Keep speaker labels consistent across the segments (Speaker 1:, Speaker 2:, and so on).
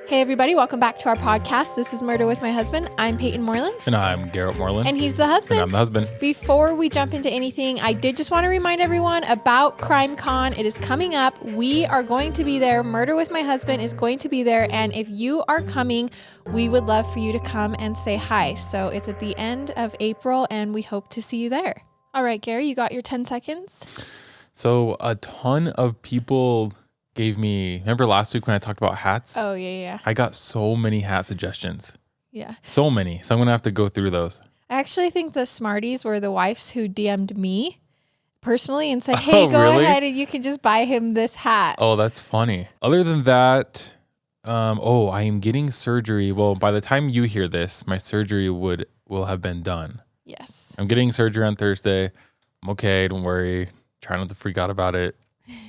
Speaker 1: Hey everybody, welcome back to our podcast. This is Murder with My Husband. I'm Payton Moreland.
Speaker 2: And I'm Garrett Moreland.
Speaker 1: And he's the husband.
Speaker 2: And I'm the husband.
Speaker 1: Before we jump into anything, I did just want to remind everyone about Crime Con. It is coming up. We are going to be there. Murder with My Husband is going to be there. And if you are coming, we would love for you to come and say hi. So it's at the end of April and we hope to see you there. All right, Gary, you got your 10 seconds?
Speaker 2: So a ton of people gave me, remember last week when I talked about hats?
Speaker 1: Oh, yeah.
Speaker 2: I got so many hat suggestions.
Speaker 1: Yeah.
Speaker 2: So many. So I'm going to have to go through those.
Speaker 1: I actually think the smarties were the wives who DM'd me personally and said, hey, go ahead and you can just buy him this hat.
Speaker 2: Oh, that's funny. Other than that, I am getting surgery. Well, by the time you hear this, my surgery will have been done.
Speaker 1: Yes.
Speaker 2: I'm getting surgery on Thursday. I'm okay. Don't worry. Try not to freak out about it.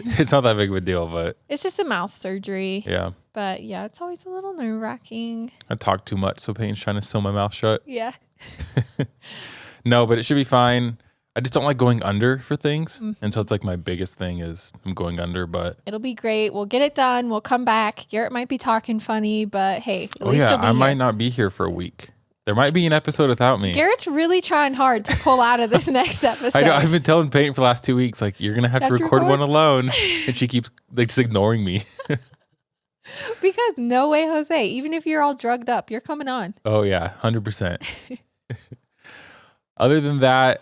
Speaker 2: It's not that big of a deal, but
Speaker 1: it's just a mouth surgery.
Speaker 2: Yeah.
Speaker 1: But yeah, it's always a little nerve-wracking.
Speaker 2: I talk too much, so Payton's trying to sew my mouth shut.
Speaker 1: Yeah.
Speaker 2: No, but it should be fine. I just don't like going under for things. Mm-hmm. And so it's like my biggest thing is I'm going under, but
Speaker 1: it'll be great. We'll get it done. We'll come back. Garrett might be talking funny, but hey, at least you'll be
Speaker 2: I
Speaker 1: here.
Speaker 2: might not be here for a week. There might be an episode without me.
Speaker 1: Garrett's really trying hard to pull out of this next episode.
Speaker 2: I know. I've been telling Payton for the last 2 weeks, like, you're going to have to record one alone. And she keeps like just ignoring me.
Speaker 1: Because no way, Jose. Even if you're all drugged up, you're coming on.
Speaker 2: Oh, yeah. 100%. Other than that,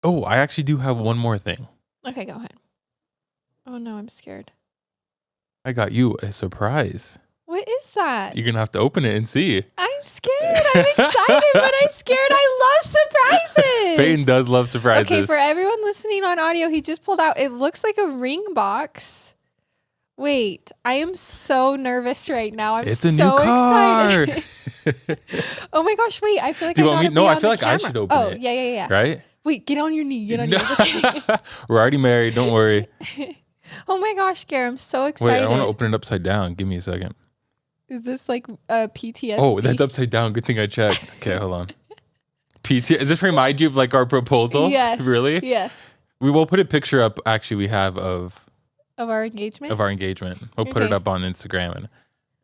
Speaker 2: I actually do have one more thing.
Speaker 1: Okay, go ahead. Oh, no, I'm scared.
Speaker 2: I got you a surprise.
Speaker 1: What is that?
Speaker 2: You're going to have to open it and see.
Speaker 1: I'm scared. I'm excited, but I'm scared. I love surprises.
Speaker 2: Payton does love surprises.
Speaker 1: Okay, for everyone listening on audio, he just pulled out, it looks like a ring box. Wait, I am so nervous right now.
Speaker 2: It's a new car.
Speaker 1: Excited. Oh my gosh, wait, I feel like
Speaker 2: I feel like I should open it.
Speaker 1: Oh, yeah.
Speaker 2: Right?
Speaker 1: Wait, get on your knee. Get on your knee. Just kidding.
Speaker 2: We're already married. Don't worry.
Speaker 1: Oh my gosh, Garrett, I'm so excited.
Speaker 2: Wait, I want to open it upside down. Give me a second.
Speaker 1: Is this like a PTSD?
Speaker 2: Oh, that's upside down. Good thing I checked. Okay, hold on. Does this remind you of like our proposal?
Speaker 1: Yes.
Speaker 2: Really?
Speaker 1: Yes.
Speaker 2: We will put a picture up. Actually, we have of
Speaker 1: our engagement.
Speaker 2: We'll put it up on Instagram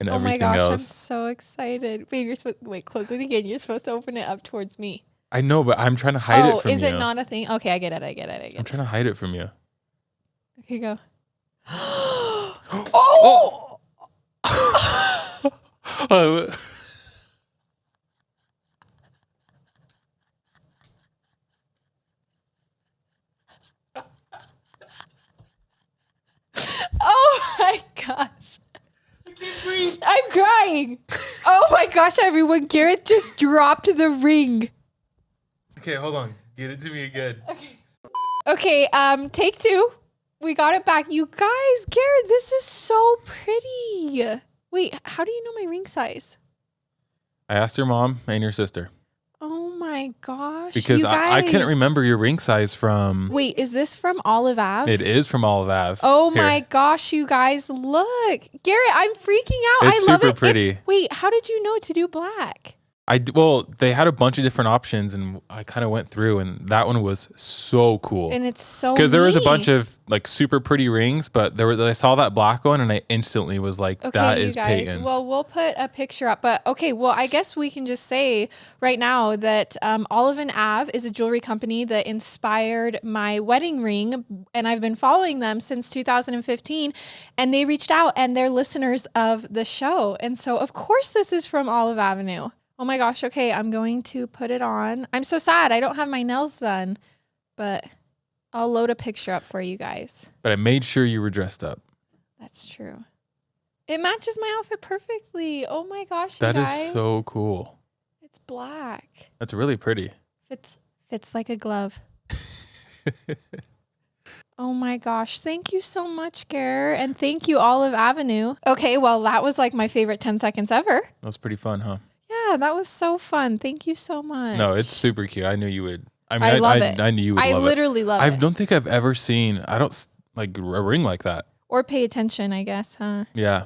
Speaker 2: and everything else. Oh my gosh,
Speaker 1: I'm so excited. Babe, you're supposed close it again. You're supposed to open it up towards me.
Speaker 2: I know, but I'm trying to hide it from you.
Speaker 1: Oh, is it not a thing? Okay, I get it.
Speaker 2: I'm trying to hide it from you.
Speaker 1: Okay, go.
Speaker 2: Oh! Oh.
Speaker 1: Oh my gosh. I can't breathe. I'm crying. Oh my gosh, everyone. Garrett just dropped the ring.
Speaker 2: Okay, hold on. Get it to me again.
Speaker 1: Okay, take two. We got it back. You guys, Garrett, this is so pretty. Wait, how do you know my ring size?
Speaker 2: I asked your mom and your sister.
Speaker 1: Oh my gosh.
Speaker 2: Because I couldn't remember your ring size from...
Speaker 1: Wait, is this from Olive Ave?
Speaker 2: It is from Olive Ave.
Speaker 1: Oh my gosh, you guys, look. Garrett, I'm freaking out.
Speaker 2: It's
Speaker 1: I love
Speaker 2: super pretty.
Speaker 1: Wait, how did you know to do black?
Speaker 2: They had a bunch of different options, and I kind of went through, and that one was so cool.
Speaker 1: And it's so
Speaker 2: because there was a bunch of like super pretty rings, but I saw that black one, and I instantly was like, "That is Payton's."
Speaker 1: Well, we'll put a picture up, but okay. Well, I guess we can just say right now that Olive and Ave is a jewelry company that inspired my wedding ring, and I've been following them since 2015. And they reached out, and they're listeners of the show, and so of course this is from Olive Avenue. Oh my gosh, okay, I'm going to put it on. I'm so sad. I don't have my nails done, but I'll load a picture up for you guys.
Speaker 2: But I made sure you were dressed up.
Speaker 1: That's true. It matches my outfit perfectly. Oh my gosh,
Speaker 2: that is so cool.
Speaker 1: It's black.
Speaker 2: That's really pretty.
Speaker 1: Fits like a glove. Oh my gosh. Thank you so much, Garrett. And thank you, Olive Avenue. Okay, well, that was like my favorite 10 seconds ever.
Speaker 2: That was pretty fun, huh?
Speaker 1: Yeah, that was so fun. Thank you so much.
Speaker 2: No, it's super cute. I knew you would.
Speaker 1: I love it.
Speaker 2: I knew you would love it.
Speaker 1: I literally love it.
Speaker 2: I don't think I've ever seen, I don't like a ring like that.
Speaker 1: Or pay attention, I guess, huh?
Speaker 2: Yeah.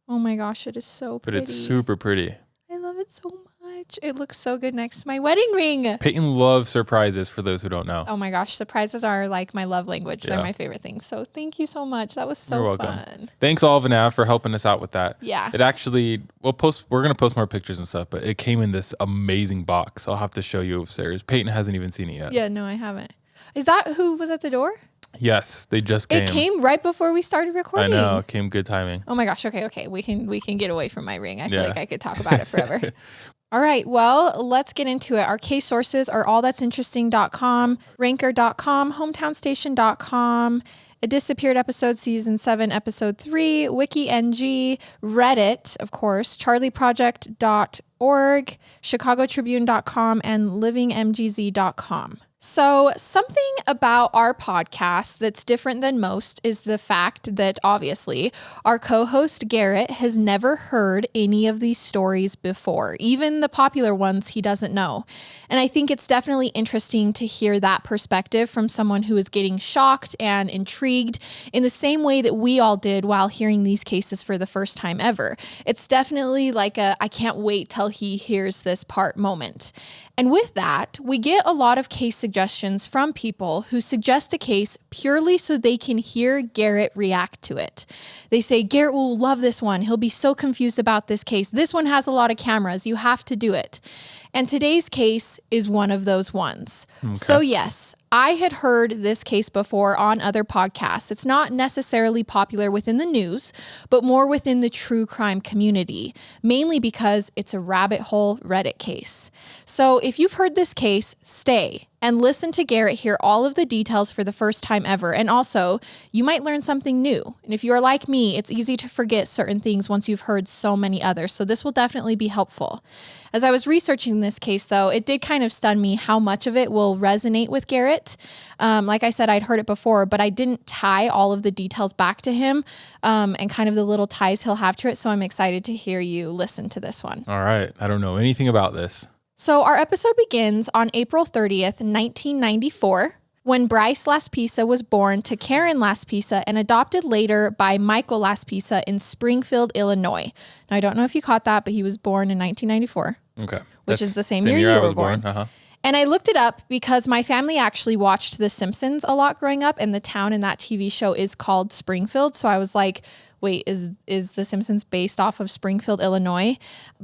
Speaker 1: Oh my gosh, it is so pretty.
Speaker 2: But it's super pretty.
Speaker 1: I love it so much. much. It looks so good next to my wedding ring.
Speaker 2: Payton loves surprises, for those who don't know.
Speaker 1: Oh my gosh, surprises are like my love language.
Speaker 2: Yeah.
Speaker 1: They're my favorite thing. So thank you so much. That was so
Speaker 2: You're welcome.
Speaker 1: fun.
Speaker 2: Thanks, Olive and Av, for helping us out with that.
Speaker 1: Yeah.
Speaker 2: It actually, we're going to post more pictures and stuff, but it came in this amazing box. I'll have to show you upstairs. Payton hasn't even seen it yet.
Speaker 1: Yeah, no, I haven't. Is that who was at the door?
Speaker 2: Yes, they just came.
Speaker 1: It came right before we started recording.
Speaker 2: I know, it came good timing.
Speaker 1: Oh my gosh. Okay. We can get away from my ring. I feel
Speaker 2: Yeah.
Speaker 1: like I could talk about it forever. All right. Well, let's get into it. Our case sources are allthat'sinteresting.com, ranker.com, hometownstation.com, A Disappeared Episode, Season 7, Episode 3, WikiNG, Reddit, of course, charlieproject.org, chicagotribune.com, and livingmgz.com. So something about our podcast that's different than most is the fact that obviously our co-host Garrett has never heard any of these stories before, even the popular ones he doesn't know. And I think it's definitely interesting to hear that perspective from someone who is getting shocked and intrigued in the same way that we all did while hearing these cases for the first time ever. It's definitely like a I can't wait till he hears this part moment. And with that, we get a lot of case suggestions from people who suggest a case purely so they can hear Garrett react to it. They say, Garrett will love this one. He'll be so confused about this case. This one has a lot of cameras. You have to do it. And today's case is one of those ones. Okay. So yes, I had heard this case before on other podcasts. It's not necessarily popular within the news, but more within the true crime community, mainly because it's a rabbit hole Reddit case. So if you've heard this case, stay and listen to Garrett hear all of the details for the first time ever. And also, you might learn something new. And if you are like me, it's easy to forget certain things once you've heard so many others. So this will definitely be helpful. As I was researching this case, though, it did kind of stun me how much of it will resonate with Garrett. Like I said, I'd heard it before, but I didn't tie all of the details back to him and kind of the little ties he'll have to it. So I'm excited to hear you listen to this one.
Speaker 2: All right. I don't know anything about this.
Speaker 1: So our episode begins on April 30th, 1994, when Bryce Laspisa was born to Karen Laspisa and adopted later by Michael Laspisa in Springfield, Illinois. Now, I don't know if you caught that, but he was born in 1994.
Speaker 2: Okay.
Speaker 1: Which is the same year you were born.
Speaker 2: Uh-huh.
Speaker 1: And I looked it up because my family actually watched The Simpsons a lot growing up, and the town in that TV show is called Springfield. So I was like, wait, is The Simpsons based off of Springfield, Illinois?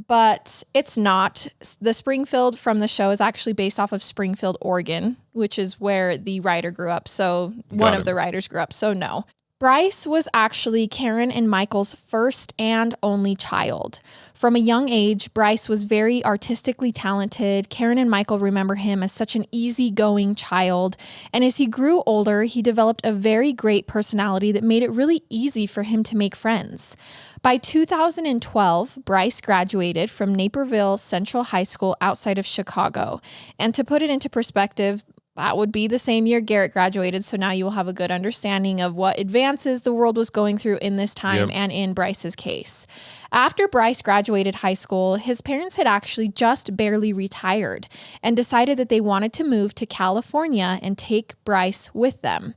Speaker 1: But it's not. The Springfield from the show is actually based off of Springfield, Oregon, which is where the writer grew up. So one of the writers grew up. So no. Bryce was actually Karen and Michael's first and only child. From a young age, Bryce was very artistically talented. Karen and Michael remember him as such an easygoing child. And as he grew older, he developed a very great personality that made it really easy for him to make friends. By 2012, Bryce graduated from Naperville Central High School outside of Chicago. And to put it into perspective, that would be the same year Garrett graduated, so now you will have a good understanding of what advances the world was going through in this time and in Bryce's case. After Bryce graduated high school, his parents had actually just barely retired and decided that they wanted to move to California and take Bryce with them.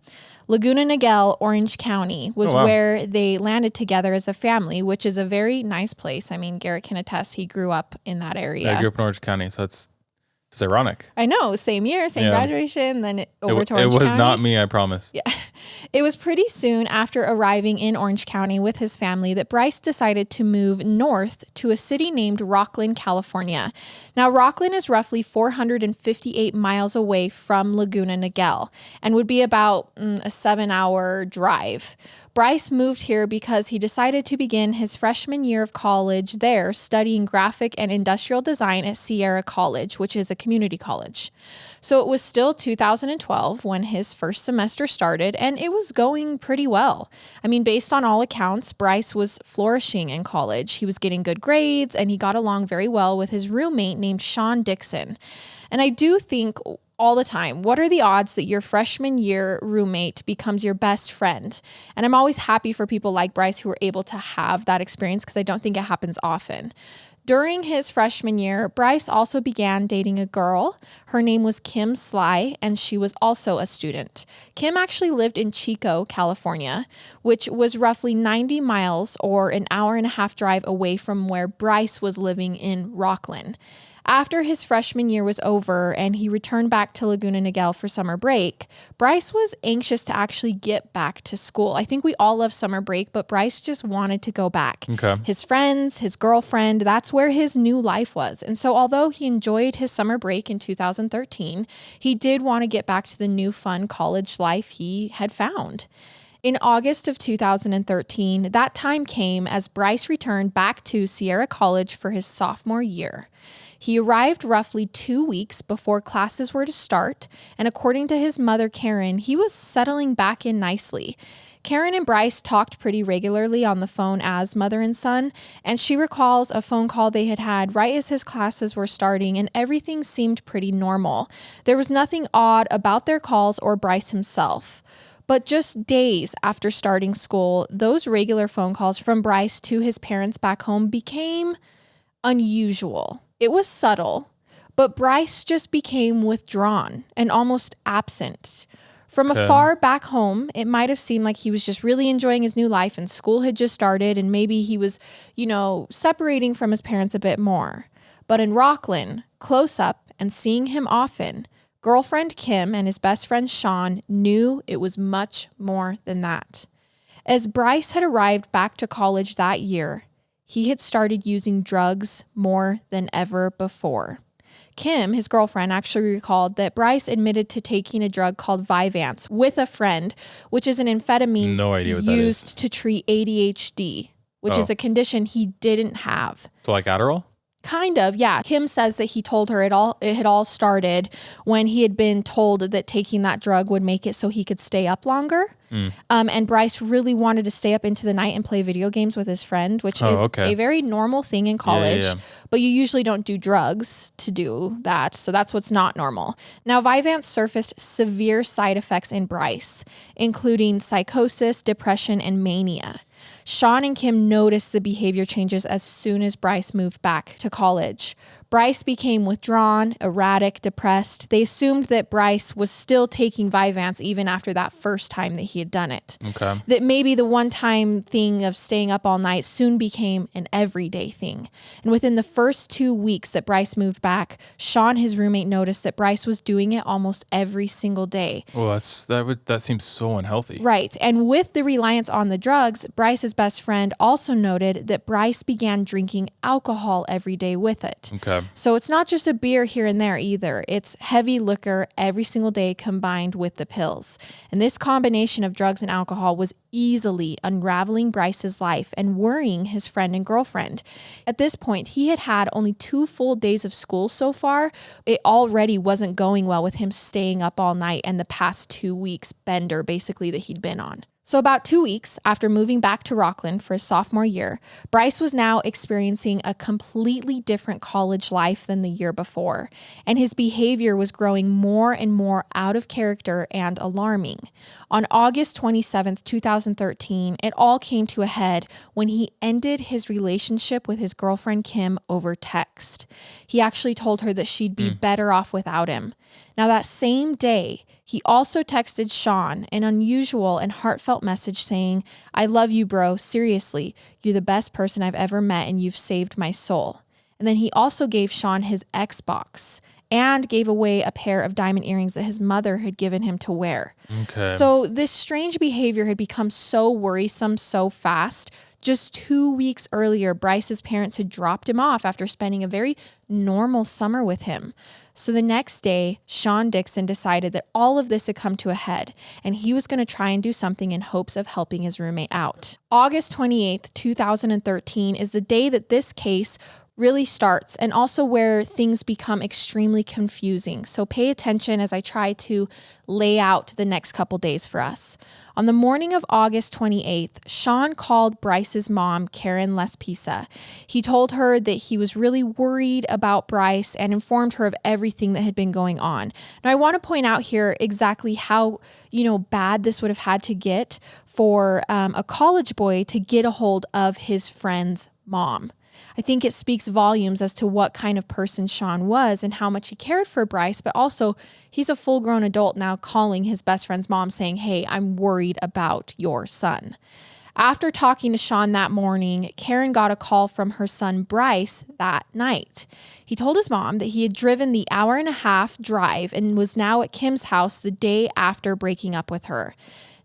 Speaker 1: Laguna Niguel, Orange County was where they landed together as a family, which is a very nice place. I mean, Garrett can attest he grew up in that area.
Speaker 2: I grew up in Orange County, so it's ironic.
Speaker 1: I know, same year, same graduation, then over to Orange County.
Speaker 2: It was not me, I promise.
Speaker 1: Yeah. It was pretty soon after arriving in Orange County with his family that Bryce decided to move north to a city named Rocklin, California. Now, Rocklin is roughly 458 miles away from Laguna Niguel and would be about a 7-hour drive. Bryce moved here because he decided to begin his freshman year of college there, studying graphic and industrial design at Sierra College, which is a community college. So it was still 2012 when his first semester started, and it was going pretty well. I mean, based on all accounts, Bryce was flourishing in college. He was getting good grades, and he got along very well with his roommate named Sean Dixon. And I do think all the time, what are the odds that your freshman year roommate becomes your best friend? And I'm always happy for people like Bryce who are able to have that experience because I don't think it happens often. During his freshman year, Bryce also began dating a girl. Her name was Kim Sly, and she was also a student. Kim actually lived in Chico, California, which was roughly 90 miles or an hour and a half drive away from where Bryce was living in Rocklin. After his freshman year was over and he returned back to Laguna Niguel for summer break, Bryce was anxious to actually get back to school. I think we all love summer break, but Bryce just wanted to go back.
Speaker 2: Okay.
Speaker 1: His friends, his girlfriend, that's where his new life was. And so although he enjoyed his summer break in 2013, he did want to get back to the new fun college life he had found. In August of 2013, that time came as Bryce returned back to Sierra College for his sophomore year. He arrived roughly 2 weeks before classes were to start, and according to his mother, Karen, he was settling back in nicely. Karen and Bryce talked pretty regularly on the phone as mother and son, and she recalls a phone call they had had right as his classes were starting, and everything seemed pretty normal. There was nothing odd about their calls or Bryce himself. But just days after starting school, those regular phone calls from Bryce to his parents back home became unusual. It was subtle, but Bryce just became withdrawn and almost absent. From afar back home, it might have seemed like he was just really enjoying his new life and school had just started and maybe he was, separating from his parents a bit more. But in Rockland, close up and seeing him often, girlfriend Kim and his best friend Sean knew it was much more than that. As Bryce had arrived back to college that year, he had started using drugs more than ever before. Kim, his girlfriend, actually recalled that Bryce admitted to taking a drug called Vyvanse with a friend, which is an amphetamine used to treat ADHD, which is a condition he didn't have.
Speaker 2: So like Adderall?
Speaker 1: Kind of, yeah. Kim says that he told her it had all started when he had been told that taking that drug would make it so he could stay up longer. And Bryce really wanted to stay up into the night and play video games with his friend, which is a very normal thing in college. But you usually don't do drugs to do that. So that's what's not normal. Now, Vyvanse surfaced severe side effects in Bryce, including psychosis, depression, and mania. Sean and Kim noticed the behavior changes as soon as Bryce moved back to college. Bryce became withdrawn, erratic, depressed. They assumed that Bryce was still taking Vyvanse even after that first time that he had done it.
Speaker 2: Okay.
Speaker 1: That maybe the one-time thing of staying up all night soon became an everyday thing. And within the first 2 weeks that Bryce moved back, Sean, his roommate, noticed that Bryce was doing it almost every single day.
Speaker 2: Well, that seems so unhealthy.
Speaker 1: Right. And with the reliance on the drugs, Bryce's best friend also noted that Bryce began drinking alcohol every day with it.
Speaker 2: Okay.
Speaker 1: So it's not just a beer here and there either. It's heavy liquor every single day combined with the pills. And this combination of drugs and alcohol was easily unraveling Bryce's life and worrying his friend and girlfriend. At this point, he had had only 2 full days of school so far. It already wasn't going well with him staying up all night and the past 2 weeks bender basically that he'd been on. So about 2 weeks after moving back to Rockland for his sophomore year, Bryce was now experiencing a completely different college life than the year before, and his behavior was growing more and more out of character and alarming. On August 27th, 2013, it all came to a head when he ended his relationship with his girlfriend Kim over text. He actually told her that she'd be better off without him. Now, that same day, he also texted Sean an unusual and heartfelt message saying, "I love you, bro. Seriously, you're the best person I've ever met and you've saved my soul." And then he also gave Sean his Xbox and gave away a pair of diamond earrings that his mother had given him to wear.
Speaker 2: Okay.
Speaker 1: So this strange behavior had become so worrisome so fast. Just 2 weeks earlier, Bryce's parents had dropped him off after spending a very normal summer with him. So the next day, Sean Dixon decided that all of this had come to a head, and he was going to try and do something in hopes of helping his roommate out. August 28th, 2013 is the day that this case really starts, and also where things become extremely confusing. So pay attention as I try to lay out the next couple days for us. On the morning of August 28th, Sean called Bryce's mom, Bryce Laspisa. He told her that he was really worried about Bryce and informed her of everything that had been going on. Now, I want to point out here exactly how, bad this would have had to get for a college boy to get a hold of his friend's mom. I think it speaks volumes as to what kind of person Sean was and how much he cared for Bryce, but also he's a full-grown adult now calling his best friend's mom saying, "Hey, I'm worried about your son." After talking to Sean that morning, Karen got a call from her son Bryce that night. He told his mom that he had driven the 1.5-hour drive and was now at Kim's house the day after breaking up with her.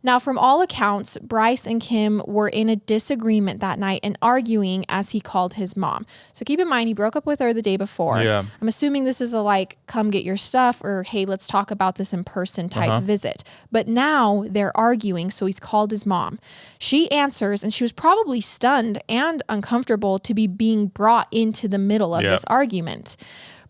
Speaker 1: Now, from all accounts, Bryce and Kim were in a disagreement that night and arguing as he called his mom. So keep in mind, he broke up with her the day before.
Speaker 2: Yeah.
Speaker 1: I'm assuming this is a like, come get your stuff, or hey, let's talk about this in person type visit. But now they're arguing, so he's called his mom. She answers, and she was probably stunned and uncomfortable to be being brought into the middle of this argument.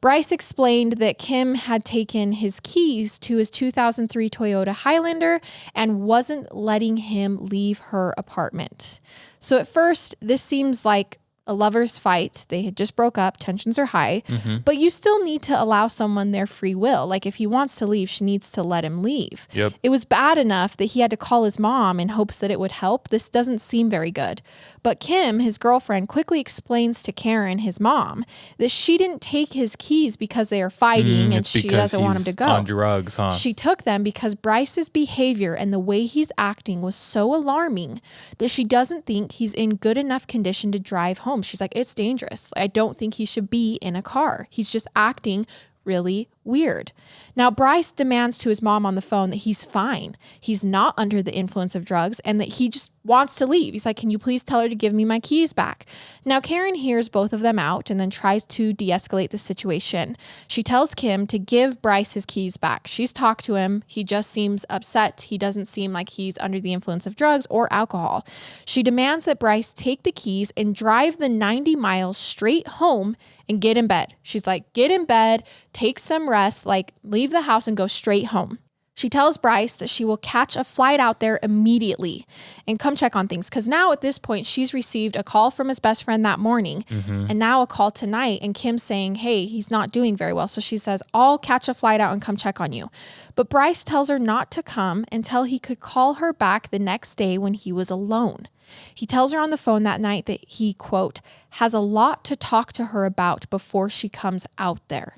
Speaker 1: Bryce explained that Kim had taken his keys to his 2003 Toyota Highlander and wasn't letting him leave her apartment. So at first, this seems like a lover's fight. They had just broke up. Tensions are high. But you still need to allow someone their free will. Like if he wants to leave, she needs to let him leave.
Speaker 2: Yep.
Speaker 1: It was bad enough that he had to call his mom in hopes that it would help. This doesn't seem very good. But Kim, his girlfriend, quickly explains to Karen, his mom, that she didn't take his keys because they are fighting and she doesn't want him to go.
Speaker 2: On drugs, huh?
Speaker 1: She took them because Bryce's behavior and the way he's acting was so alarming that she doesn't think he's in good enough condition to drive home. She's like, it's dangerous. I don't think he should be in a car. He's just acting really weird. Now, Bryce demands to his mom on the phone that he's fine. He's not under the influence of drugs and that he just wants to leave. He's like, can you please tell her to give me my keys back? Now, Karen hears both of them out and then tries to de-escalate the situation. She tells Kim to give Bryce his keys back. She's talked to him. He just seems upset. He doesn't seem like he's under the influence of drugs or alcohol. She demands that Bryce take the keys and drive the 90 miles straight home and get in bed. She's like, get in bed, take some rest, like leave the house and go straight home. She tells Bryce that she will catch a flight out there immediately and come check on things. Because now at this point, she's received a call from his best friend that morning and now a call tonight. And Kim's saying, hey, he's not doing very well. So she says, I'll catch a flight out and come check on you. But Bryce tells her not to come until he could call her back the next day when he was alone. He tells her on the phone that night that he, quote, has a lot to talk to her about before she comes out there,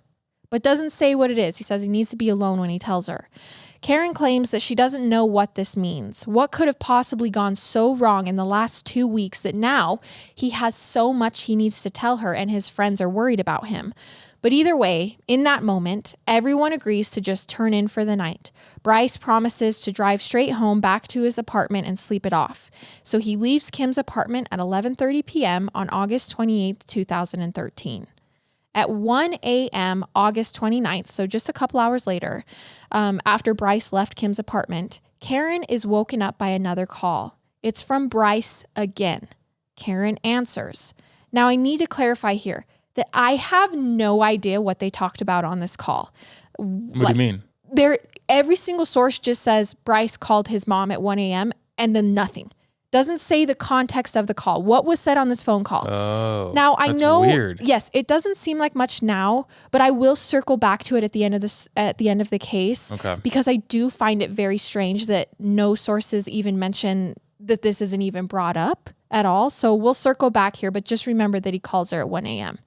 Speaker 1: but doesn't say what it is. He says he needs to be alone when he tells her. Karen claims that she doesn't know what this means. What could have possibly gone so wrong in the last 2 weeks that now he has so much he needs to tell her and his friends are worried about him? But either way, in that moment, everyone agrees to just turn in for the night. Bryce promises to drive straight home back to his apartment and sleep it off. So he leaves Kim's apartment at 11:30 p.m. on August 28th, 2013. At 1 a.m. August 29th, so just a couple hours later, after Bryce left Kim's apartment, Karen is woken up by another call. It's from Bryce again. Karen answers. Now, I need to clarify here that I have no idea what they talked about on this call.
Speaker 2: What do you mean?
Speaker 1: Every single source just says Bryce called his mom at 1 a.m. and then nothing. Doesn't say the context of the call. What was said on this phone call?
Speaker 2: Oh,
Speaker 1: now I know.
Speaker 2: Weird.
Speaker 1: Yes, it doesn't seem like much now, but I will circle back to it at the end of this. At the end of the case, because I do find it very strange that no sources even mention that this isn't even brought up at all. So we'll circle back here, but just remember that he calls her at 1 a.m.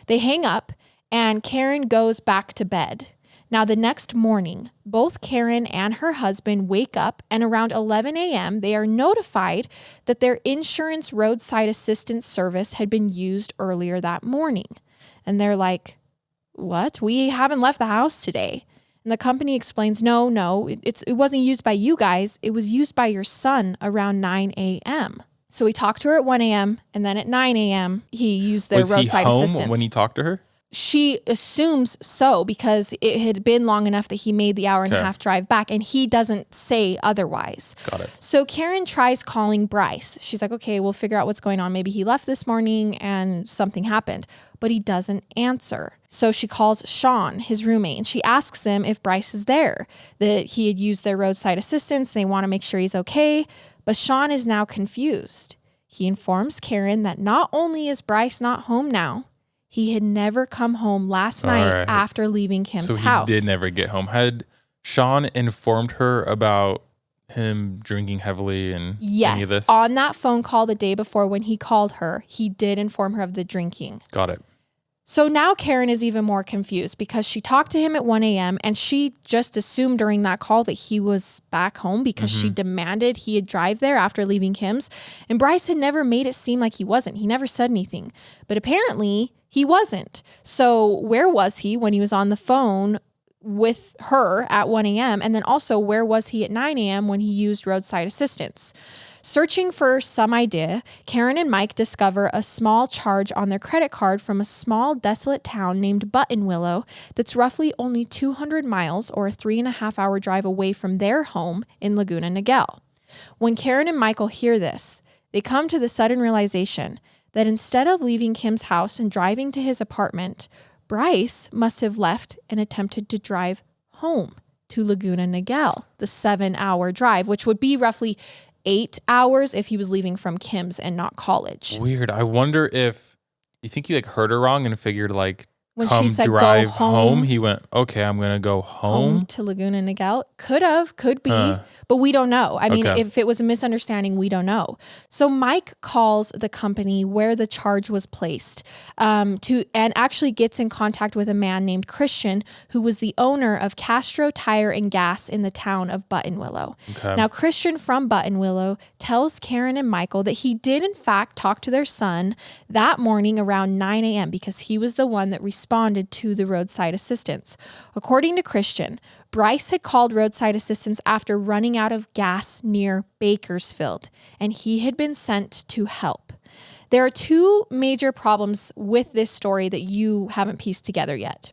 Speaker 1: They hang up, and Karen goes back to bed. Now, the next morning, both Karen and her husband wake up, and around 11 a.m., they are notified that their insurance roadside assistance service had been used earlier that morning. And they're like, what? We haven't left the house today. And the company explains, no, it wasn't used by you guys. It was used by your son around 9 a.m. So he talked to her at 1 a.m. and then at 9 a.m. he used their roadside assistance.
Speaker 2: Was he home when he talked to her?
Speaker 1: She assumes so because it had been long enough that he made the 1.5-hour drive back, and he doesn't say otherwise.
Speaker 2: Got it.
Speaker 1: So Karen tries calling Bryce. She's like, okay, we'll figure out what's going on. Maybe he left this morning and something happened, but he doesn't answer. So she calls Sean, his roommate, and she asks him if Bryce is there, that he had used their roadside assistance. They want to make sure he's okay, but Sean is now confused. He informs Karen that not only is Bryce not home now, he had never come home last night after leaving Kim's house.
Speaker 2: So he did never get home. Had Sean informed her about him drinking heavily and any of this?
Speaker 1: Yes, on that phone call the day before when he called her, he did inform her of the drinking.
Speaker 2: Got it.
Speaker 1: So now Karen is even more confused because she talked to him at 1 a.m. and she just assumed during that call that he was back home because she demanded he had drive there after leaving Kim's. And Bryce had never made it seem like he wasn't. He never said anything. But apparently he wasn't. So where was he when he was on the phone with her at 1 a.m.? And then also, where was he at 9 a.m. when he used roadside assistance? Searching for some idea, Karen and Mike discover a small charge on their credit card from a small desolate town named Buttonwillow that's roughly only 200 miles or a 3.5-hour drive away from their home in Laguna Niguel. When Karen and Michael hear this, they come to the sudden realization that instead of leaving Kim's house and driving to his apartment, Bryce must have left and attempted to drive home to Laguna Niguel, the 7-hour drive, which would be roughly 8 hours if he was leaving from Kim's and not college.
Speaker 2: Weird. I wonder if you think he heard her wrong and figured
Speaker 1: when
Speaker 2: come
Speaker 1: she said
Speaker 2: drive
Speaker 1: go home,
Speaker 2: he went, okay, I'm gonna go home
Speaker 1: to Laguna Niguel. Could be, but we don't know. I mean, if it was a misunderstanding, we don't know. So Mike calls the company where the charge was placed and actually gets in contact with a man named Christian, who was the owner of Castro Tire and Gas in the town of Buttonwillow. Okay. Now, Christian from Buttonwillow tells Karen and Michael that he did in fact talk to their son that morning around 9 a.m. because he was the one that responded to the roadside assistance. According to Christian, Bryce had called roadside assistance after running out of gas near Bakersfield, and he had been sent to help. There are two major problems with this story that you haven't pieced together yet.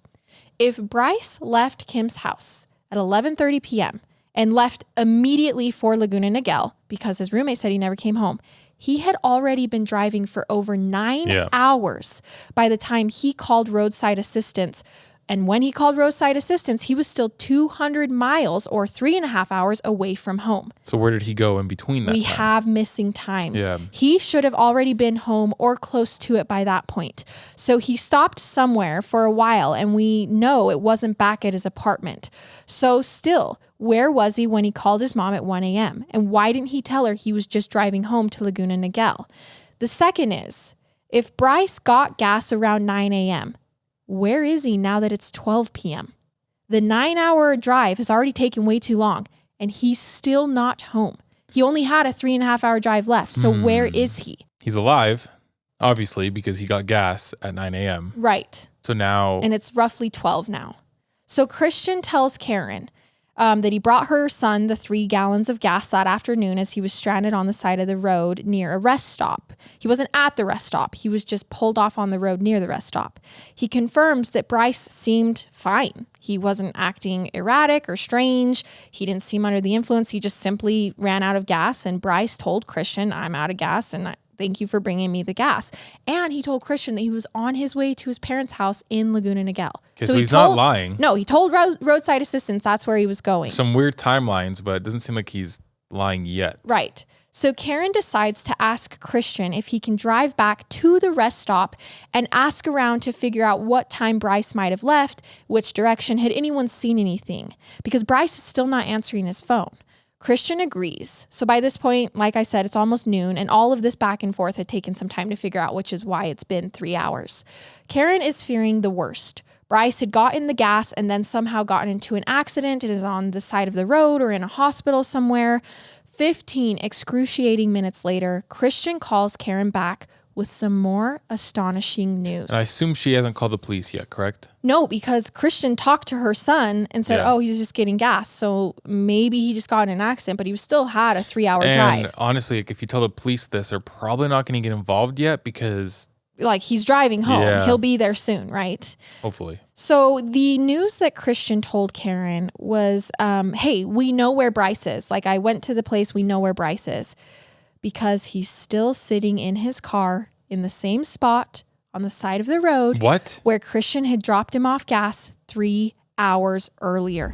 Speaker 1: If Bryce left Kim's house at 11:30 p.m. and left immediately for Laguna Niguel because his roommate said he never came home, he had already been driving for over 9 hours by the time he called roadside assistance. And when he called roadside assistance, he was still 200 miles or 3.5 hours away from home.
Speaker 2: So where did he go in between that
Speaker 1: We
Speaker 2: time?
Speaker 1: have missing time.
Speaker 2: Yeah.
Speaker 1: He should have already been home or close to it by that point. So he stopped somewhere for a while, and we know it wasn't back at his apartment. So still, where was he when he called his mom at 1 a.m.? And why didn't he tell her he was just driving home to Laguna Niguel? The second is, if Bryce got gas around 9 a.m., where is he now that it's 12 p.m.? The 9-hour drive has already taken way too long, and he's still not home. He only had a 3.5-hour drive left. So where is he?
Speaker 2: He's alive, obviously, because he got gas at 9 a.m.
Speaker 1: Right.
Speaker 2: So now...
Speaker 1: And it's roughly 12 now. So Christian tells Karen that he brought her son the 3 gallons of gas that afternoon as he was stranded on the side of the road near a rest stop. He wasn't at the rest stop. He was just pulled off on the road near the rest stop. He confirms that Bryce seemed fine. He wasn't acting erratic or strange. He didn't seem under the influence. He just simply ran out of gas. And Bryce told Christian, I'm out of gas and thank you for bringing me the gas. And he told Christian that he was on his way to his parents' house in Laguna Niguel.
Speaker 2: Okay, so he's not lying.
Speaker 1: No, he told roadside assistance that's where he was going.
Speaker 2: Some weird timelines, but it doesn't seem like he's lying yet.
Speaker 1: Right. So Karen decides to ask Christian if he can drive back to the rest stop and ask around to figure out what time Bryce might have left, which direction, had anyone seen anything, because Bryce is still not answering his phone. Christian agrees. So by this point, like I said, it's almost noon, and all of this back and forth had taken some time to figure out, which is why it's been 3 hours. Karen is fearing the worst. Bryce had gotten the gas and then somehow gotten into an accident. It is on the side of the road or in a hospital somewhere. 15 excruciating minutes later, Christian calls Karen back with some more astonishing news.
Speaker 2: And I assume she hasn't called the police yet, correct?
Speaker 1: No, because Christian talked to her son and said, oh, he was just getting gas. So maybe he just got in an accident, but he still had a 3-hour drive.
Speaker 2: And honestly, if you tell the police this, they're probably not going to get involved yet because...
Speaker 1: he's driving home. Yeah. He'll be there soon, right?
Speaker 2: Hopefully.
Speaker 1: So the news that Christian told Karen was, hey, we know where Bryce is. I went to the place, we know where Bryce is. Because he's still sitting in his car in the same spot on the side of the road.
Speaker 2: What?
Speaker 1: Where Christian had dropped him off gas 3 hours earlier.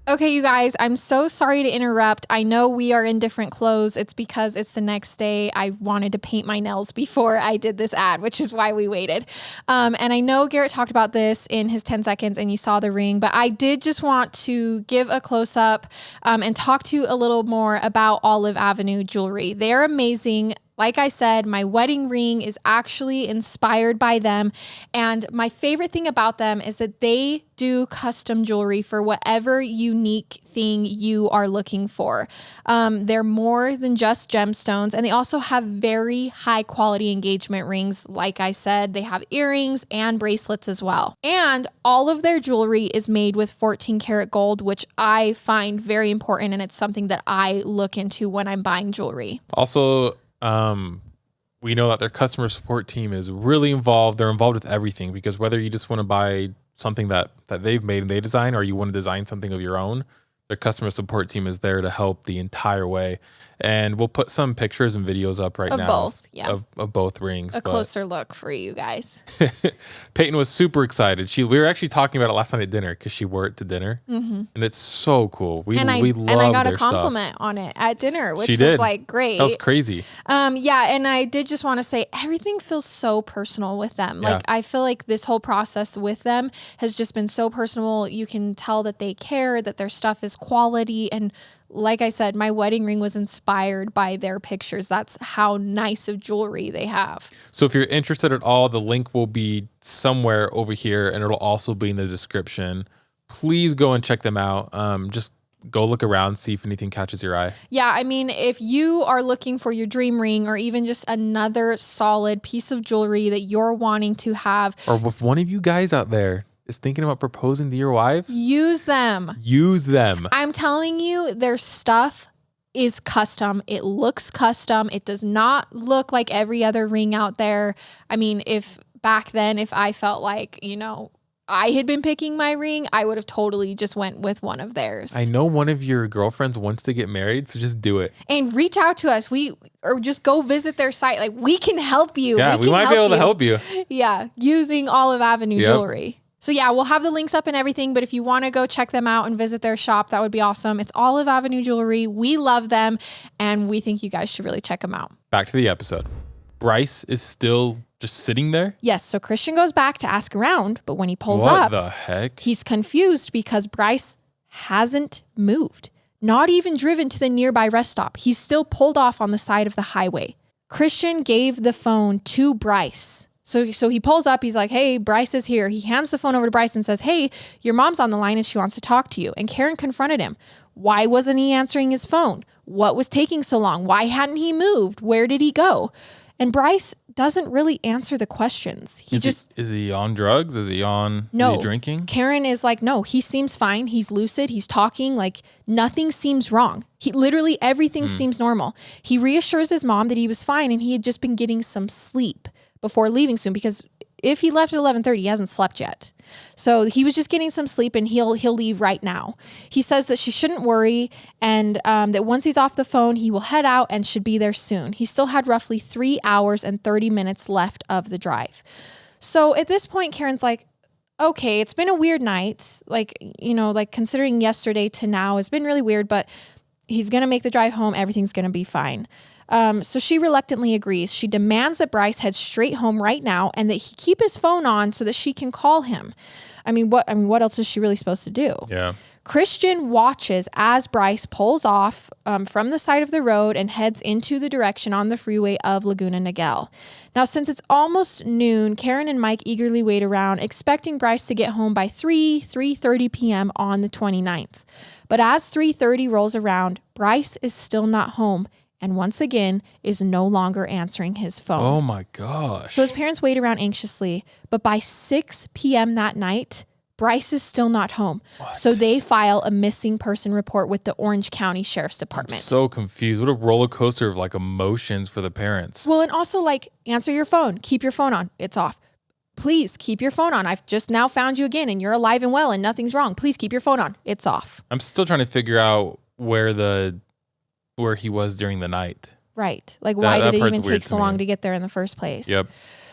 Speaker 1: Okay, you guys, I'm so sorry to interrupt. I know we are in different clothes. It's because it's the next day. I wanted to paint my nails before I did this ad, which is why we waited. And I know Garrett talked about this in his 10 seconds and you saw the ring, but I did just want to give a close up and talk to you a little more about Olive Avenue Jewelry. They're amazing. Like I said, my wedding ring is actually inspired by them. And my favorite thing about them is that they do custom jewelry for whatever unique thing you are looking for. They're more than just gemstones, and they also have very high quality engagement rings. Like I said, they have earrings and bracelets as well. And all of their jewelry is made with 14 karat gold, which I find very important, and it's something that I look into when I'm buying jewelry.
Speaker 2: Also, we know that their customer support team is really involved. They're involved with everything, because whether you just want to buy something that they've made and they design, or you want to design something of your own, their customer support team is there to help the entire way. And we'll put some pictures and videos up right now.
Speaker 1: Of both, yeah.
Speaker 2: Of both rings.
Speaker 1: A closer look for you guys.
Speaker 2: Payton was super excited. We were actually talking about it last night at dinner, because she wore it to dinner. Mm-hmm. And it's so cool. We love their stuff. And I got a compliment
Speaker 1: on it at dinner, which was like great.
Speaker 2: That was crazy.
Speaker 1: Yeah, and I did just want to say everything feels so personal with them. Like, I feel like this whole process with them has just been so personal. You can tell that they care, that their stuff is quality, and like I said, my wedding ring was inspired by their pictures. That's how nice of jewelry they have.
Speaker 2: So if you're interested at all, the link will be somewhere over here, and it'll also be in the description. Please go and check them out. Just go look around, see if anything catches your eye.
Speaker 1: Yeah, I mean, if you are looking for your dream ring, or even just another solid piece of jewelry that you're wanting to have,
Speaker 2: or if one of you guys out there is thinking about proposing to your wives,
Speaker 1: use them.
Speaker 2: Use them.
Speaker 1: I'm telling you, their stuff is custom. It looks custom. It does not look like every other ring out there. I mean, if back then, if I felt like, I had been picking my ring, I would have totally just went with one of theirs.
Speaker 2: I know one of your girlfriends wants to get married, so just do it.
Speaker 1: And reach out to us. Or just go visit their site. Like, we can help you.
Speaker 2: Yeah, we might be able to help you.
Speaker 1: Yeah, using Olive Avenue jewelry. So yeah, we'll have the links up and everything, but if you want to go check them out and visit their shop, that would be awesome. It's Olive Avenue Jewelry. We love them, and we think you guys should really check them out.
Speaker 2: Back to the episode. Bryce is still just sitting there?
Speaker 1: Yes, so Christian goes back to ask around, but when he pulls up,
Speaker 2: what the heck?
Speaker 1: He's confused because Bryce hasn't moved, not even driven to the nearby rest stop. He's still pulled off on the side of the highway. Christian gave the phone to Bryce. So he pulls up, he's like, hey, Bryce is here. He hands the phone over to Bryce and says, hey, your mom's on the line and she wants to talk to you. And Karen confronted him. Why wasn't he answering his phone? What was taking so long? Why hadn't he moved? Where did he go? And Bryce doesn't really answer the questions.
Speaker 2: Is he on drugs? Is he drinking?
Speaker 1: Karen is like, no, he seems fine. He's lucid. He's talking. Like, nothing seems wrong. Everything seems normal. He reassures his mom that he was fine and he had just been getting some sleep before leaving soon, because if he left at 11:30, he hasn't slept yet. So he was just getting some sleep and he'll leave right now. He says that she shouldn't worry, and that once he's off the phone, he will head out and should be there soon. He still had roughly 3 hours and 30 minutes left of the drive. So at this point, Karen's like, okay, it's been a weird night. Like, considering yesterday to now has been really weird, but he's going to make the drive home. Everything's going to be fine. So she reluctantly agrees. She demands that Bryce head straight home right now and that he keep his phone on so that she can call him. What else is she really supposed to do?
Speaker 2: Yeah.
Speaker 1: Christian watches as Bryce pulls off from the side of the road and heads into the direction on the freeway of Laguna Niguel. Now, since it's almost noon, Karen and Mike eagerly wait around, expecting Bryce to get home by 3:30 p.m. on the 29th. But as 3:30 rolls around, Bryce is still not home, and once again is no longer answering his phone.
Speaker 2: Oh my gosh.
Speaker 1: So his parents wait around anxiously, but by 6 p.m. that night, Bryce is still not home.
Speaker 2: What?
Speaker 1: So they file a missing person report with the Orange County Sheriff's Department.
Speaker 2: I'm so confused. What a roller coaster of emotions for the parents.
Speaker 1: Well, and also answer your phone. Keep your phone on. It's off. Please keep your phone on. I've just now found you again and you're alive and well and nothing's wrong. Please keep your phone on. It's off.
Speaker 2: I'm still trying to figure out where he was during the night.
Speaker 1: Right. Why did it even take so long to get there in the first place?
Speaker 2: Yep.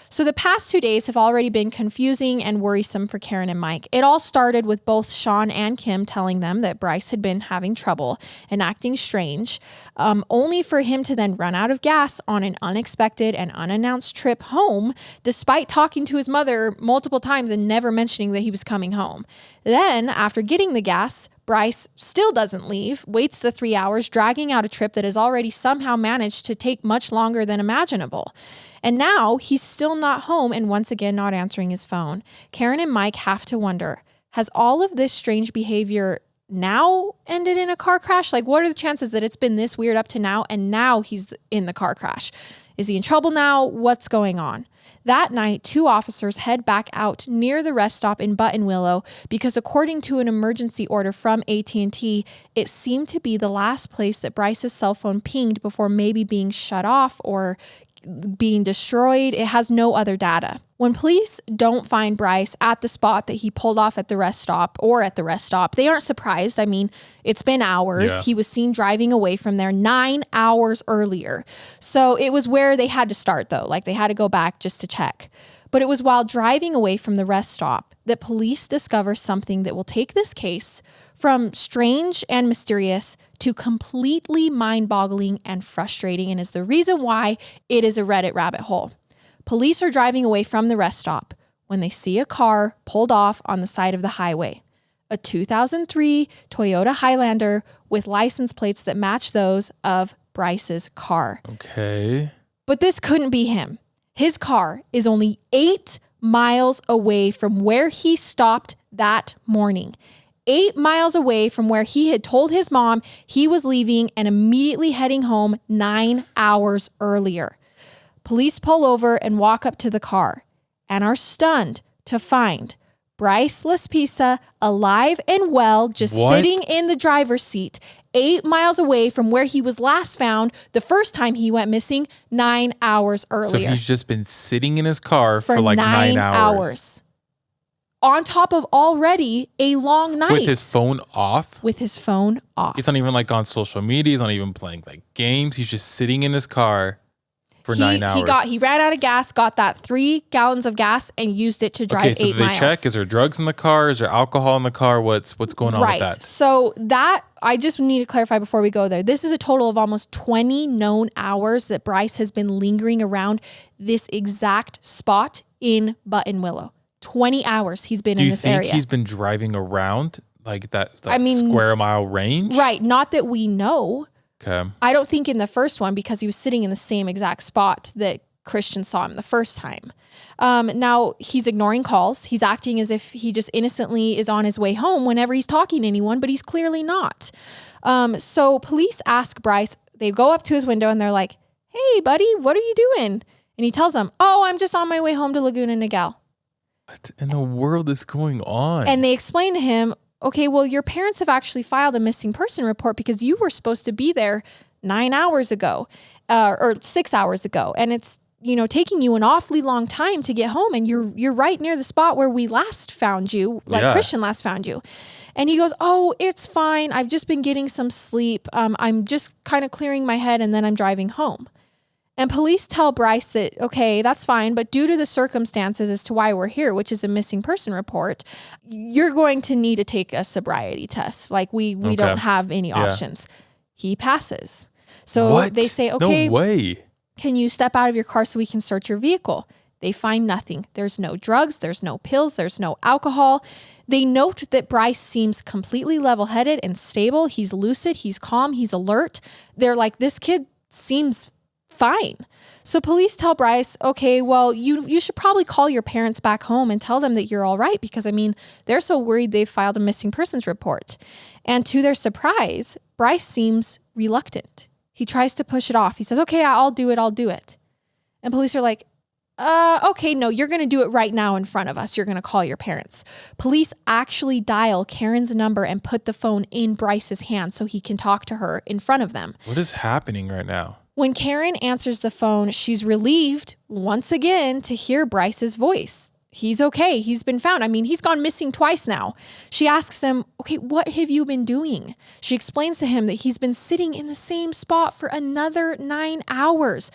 Speaker 1: So the past 2 days have already been confusing and worrisome for Karen and Mike. It all started with both Sean and Kim telling them that Bryce had been having trouble and acting strange, only for him to then run out of gas on an unexpected and unannounced trip home, despite talking to his mother multiple times and never mentioning that he was coming home. Then, after getting the gas, Bryce still doesn't leave, waits the 3 hours, dragging out a trip that has already somehow managed to take much longer than imaginable. And now he's still not home and once again not answering his phone. Karen and Mike have to wonder, has all of this strange behavior now ended in a car crash? Like, what are the chances that it's been this weird up to now and now he's in the car crash? Is he in trouble now? What's going on? That night, 2 officers head back out near the rest stop in Buttonwillow because according to an emergency order from AT&T, it seemed to be the last place that Bryce's cell phone pinged before maybe being shut off or being destroyed. It has no other data. When police don't find Bryce at the spot that he pulled off at the rest stop, they aren't surprised. I mean, it's been hours. Yeah. He was seen driving away from there 9 hours earlier. So it was where they had to start though. Like they had to go back just to check. But it was while driving away from the rest stop that police discover something that will take this case from strange and mysterious to completely mind-boggling and frustrating, and is the reason why it is a Reddit rabbit hole. Police are driving away from the rest stop when they see a car pulled off on the side of the highway. A 2003 Toyota Highlander with license plates that match those of Bryce's car.
Speaker 2: Okay.
Speaker 1: But this couldn't be him. His car is only 8 miles away from where he stopped that morning. 8 miles away from where he had told his mom he was leaving and immediately heading home 9 hours earlier. Police pull over and walk up to the car and are stunned to find Bryce Laspisa alive and well, just sitting in the driver's seat, 8 miles away from where he was last found the first time he went missing 9 hours earlier.
Speaker 2: So he's just been sitting in his car for like 9 hours.
Speaker 1: On top of already a long night.
Speaker 2: With his phone off?
Speaker 1: With his phone off.
Speaker 2: He's not even like on social media. He's not even playing like games. He's just sitting in his car for 9 hours.
Speaker 1: He ran out of gas, got that 3 gallons of gas and used it to drive 8 miles.
Speaker 2: Okay, so they check, is there drugs in the car? Is there alcohol in the car? What's going on with that?
Speaker 1: Right. So that, I just need to clarify before we go there. This is a total of almost 20 known hours that Bryce has been lingering around this exact spot in Buttonwillow. 20 hours he's been in this area.
Speaker 2: Do you think he's been driving around like that square mile range?
Speaker 1: Right. Not that we know.
Speaker 2: Okay.
Speaker 1: I don't think in the first one because he was sitting in the same exact spot that Christian saw him the first time. Now he's ignoring calls. He's acting as if he just innocently is on his way home whenever he's talking to anyone, but he's clearly not. So police ask Bryce, they go up to his window and they're like, "Hey buddy, what are you doing?" And he tells them, "Oh, I'm just on my way home to Laguna Niguel."
Speaker 2: What in the world is going on?
Speaker 1: And they explain to him, okay, well, your parents have actually filed a missing person report because you were supposed to be there 9 hours ago, or 6 hours ago. And it's, taking you an awfully long time to get home. And you're right near the spot where we last found you, Christian last found you. And he goes, "Oh, it's fine. I've just been getting some sleep. I'm just kind of clearing my head and then I'm driving home." And police tell Bryce that, okay, that's fine, but due to the circumstances as to why we're here, which is a missing person report, you're going to need to take a sobriety test. Like we don't have any options. He passes. So they say, okay,
Speaker 2: no way.
Speaker 1: Can you step out of your car so we can search your vehicle? They find nothing. There's no drugs. There's no pills. There's no alcohol. They note that Bryce seems completely level-headed and stable. He's lucid. He's calm. He's alert. They're like, this kid seems fine. So police tell Bryce, okay, well, you should probably call your parents back home and tell them that you're all right because, they're so worried they've filed a missing persons report. And to their surprise, Bryce seems reluctant. He tries to push it off. He says, okay, I'll do it. And police are like, okay, no, you're going to do it right now in front of us. You're going to call your parents. Police actually dial Karen's number and put the phone in Bryce's hand so he can talk to her in front of them.
Speaker 2: What is happening right now?
Speaker 1: When Karen answers the phone, she's relieved once again to hear Bryce's voice. He's okay. He's been found. He's gone missing twice now. She asks him, okay, what have you been doing? She explains to him that he's been sitting in the same spot for another 9 hours.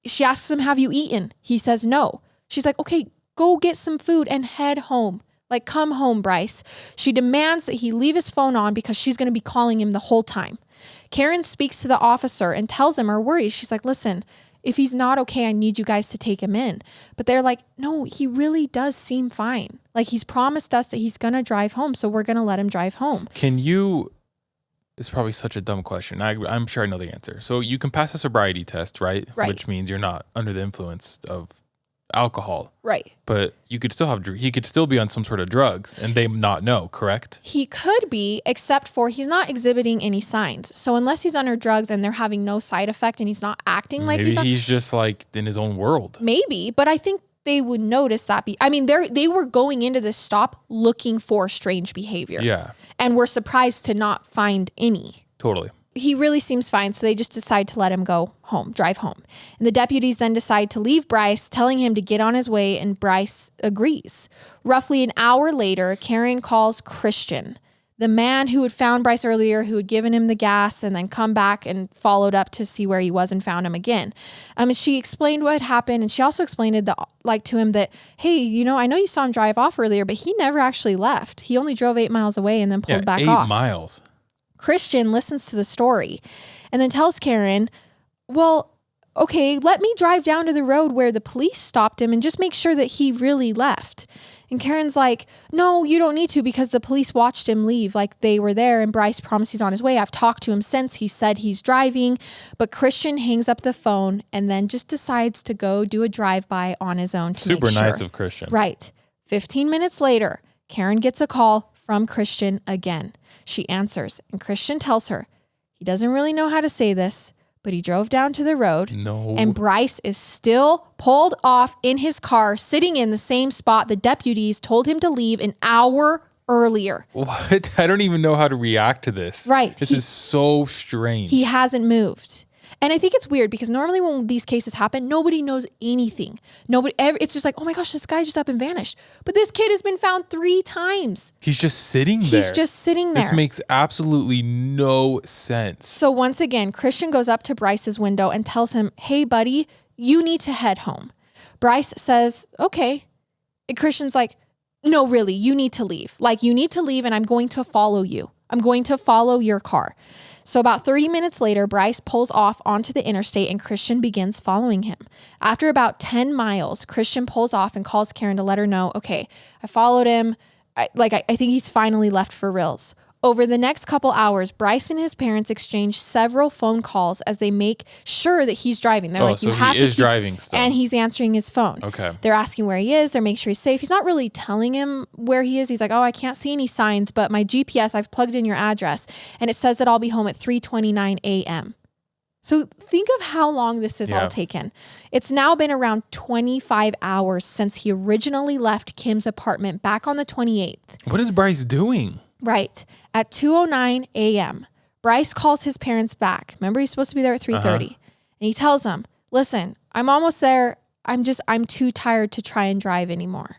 Speaker 1: She asks him, have you eaten? He says no. She's like, okay, go get some food and head home. Like, come home, Bryce. She demands that he leave his phone on because she's going to be calling him the whole time. Karen speaks to the officer and tells him her worries. She's like, listen, if he's not okay, I need you guys to take him in. But they're like, no, he really does seem fine. Like, he's promised us that he's going to drive home, so we're going to let him drive home.
Speaker 2: It's probably such a dumb question. I'm sure I know the answer. So you can pass a sobriety test, right?
Speaker 1: Right.
Speaker 2: Which means you're not under the influence of alcohol.
Speaker 1: Right.
Speaker 2: But he could still be on some sort of drugs and they not know, correct?
Speaker 1: He could be, except for he's not exhibiting any signs. So unless he's under drugs and they're having no side effect and he's not acting like
Speaker 2: he's just like in his own world.
Speaker 1: Maybe, but I think they would notice that. They were going into this stop looking for strange behavior.
Speaker 2: Yeah.
Speaker 1: And were surprised to not find any.
Speaker 2: Totally.
Speaker 1: He really seems fine, so they just decide to let him go home, drive home. And the deputies then decide to leave Bryce, telling him to get on his way, and Bryce agrees. Roughly an hour later, Karen calls Christian, the man who had found Bryce earlier, who had given him the gas and then come back and followed up to see where he was and found him again. And she explained what had happened, and she also explained to him that, hey, I know you saw him drive off earlier, but he never actually left. He only drove 8 miles away and then pulled back off.
Speaker 2: 8 miles.
Speaker 1: Christian listens to the story and then tells Karen, well, okay, let me drive down to the road where the police stopped him and just make sure that he really left. And Karen's like, no, you don't need to, because the police watched him leave. Like, they were there and Bryce promised he's on his way. I've talked to him since. He said he's driving. But Christian hangs up the phone and then just decides to go do a drive-by on his own.
Speaker 2: Super nice of Christian.
Speaker 1: Right. 15 minutes later, Karen gets a call from Christian again. She answers, and Christian tells her he doesn't really know how to say this, but he drove down to the road.
Speaker 2: No.
Speaker 1: And Bryce is still pulled off in his car, sitting in the same spot the deputies told him to leave an hour earlier.
Speaker 2: What? I don't even know how to react to this.
Speaker 1: Right.
Speaker 2: This is so strange.
Speaker 1: He hasn't moved. And I think it's weird because normally when these cases happen, nobody knows anything. It's just like, oh my gosh, this guy just up and vanished. But this kid has been found 3 times.
Speaker 2: He's just sitting there. This makes absolutely no sense.
Speaker 1: So once again, Christian goes up to Bryce's window and tells him, hey, buddy, you need to head home. Bryce says, okay. And Christian's like, no, really, you need to leave. Like, you need to leave and I'm going to follow you. I'm going to follow your car. So about 30 minutes later, Bryce pulls off onto the interstate and Christian begins following him. After about 10 miles, Christian pulls off and calls Karen to let her know, okay, I followed him. I think he's finally left for reals. Over the next couple hours, Bryce and his parents exchange several phone calls as they make sure that he's driving. They're like,
Speaker 2: so
Speaker 1: you have to keep
Speaker 2: driving still.
Speaker 1: And he's answering his phone.
Speaker 2: Okay.
Speaker 1: They're asking where he is. They're making sure he's safe. He's not really telling him where he is. He's like, oh, I can't see any signs, but my GPS, I've plugged in your address and it says that I'll be home at 3:29 a.m. So think of how long this has all taken. It's now been around 25 hours since he originally left Kim's apartment back on the 28th.
Speaker 2: What is Bryce doing?
Speaker 1: Right. At 2:09 a.m., Bryce calls his parents back. Remember, he's supposed to be there at 3:30. And he tells them, listen, I'm almost there. I'm too tired to try and drive anymore.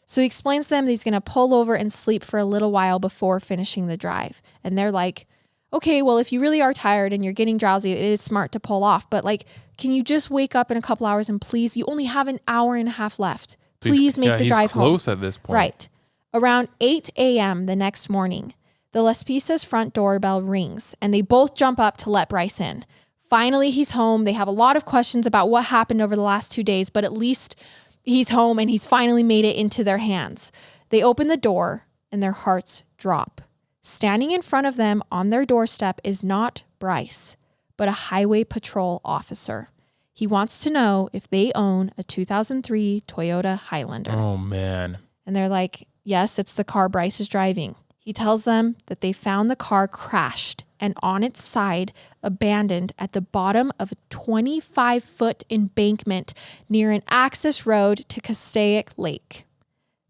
Speaker 1: So he explains to them that he's going to pull over and sleep for a little while before finishing the drive. And they're like, okay, well, if you really are tired and you're getting drowsy, it is smart to pull off. But like, can you just wake up in a couple hours and please, you only have an hour and a half left. Please make the drive home.
Speaker 2: He's close at this point.
Speaker 1: Right. Around 8 a.m. the next morning, the Laspisa's front doorbell rings and they both jump up to let Bryce in. Finally, he's home. They have a lot of questions about what happened over the last 2 days, but at least he's home and he's finally made it into their hands. They open the door and their hearts drop. Standing in front of them on their doorstep is not Bryce, but a highway patrol officer. He wants to know if they own a 2003 Toyota Highlander.
Speaker 2: Oh, man.
Speaker 1: And they're like, yes, it's the car Bryce is driving. He tells them that they found the car crashed and on its side, abandoned at the bottom of a 25-foot embankment near an access road to Castaic Lake.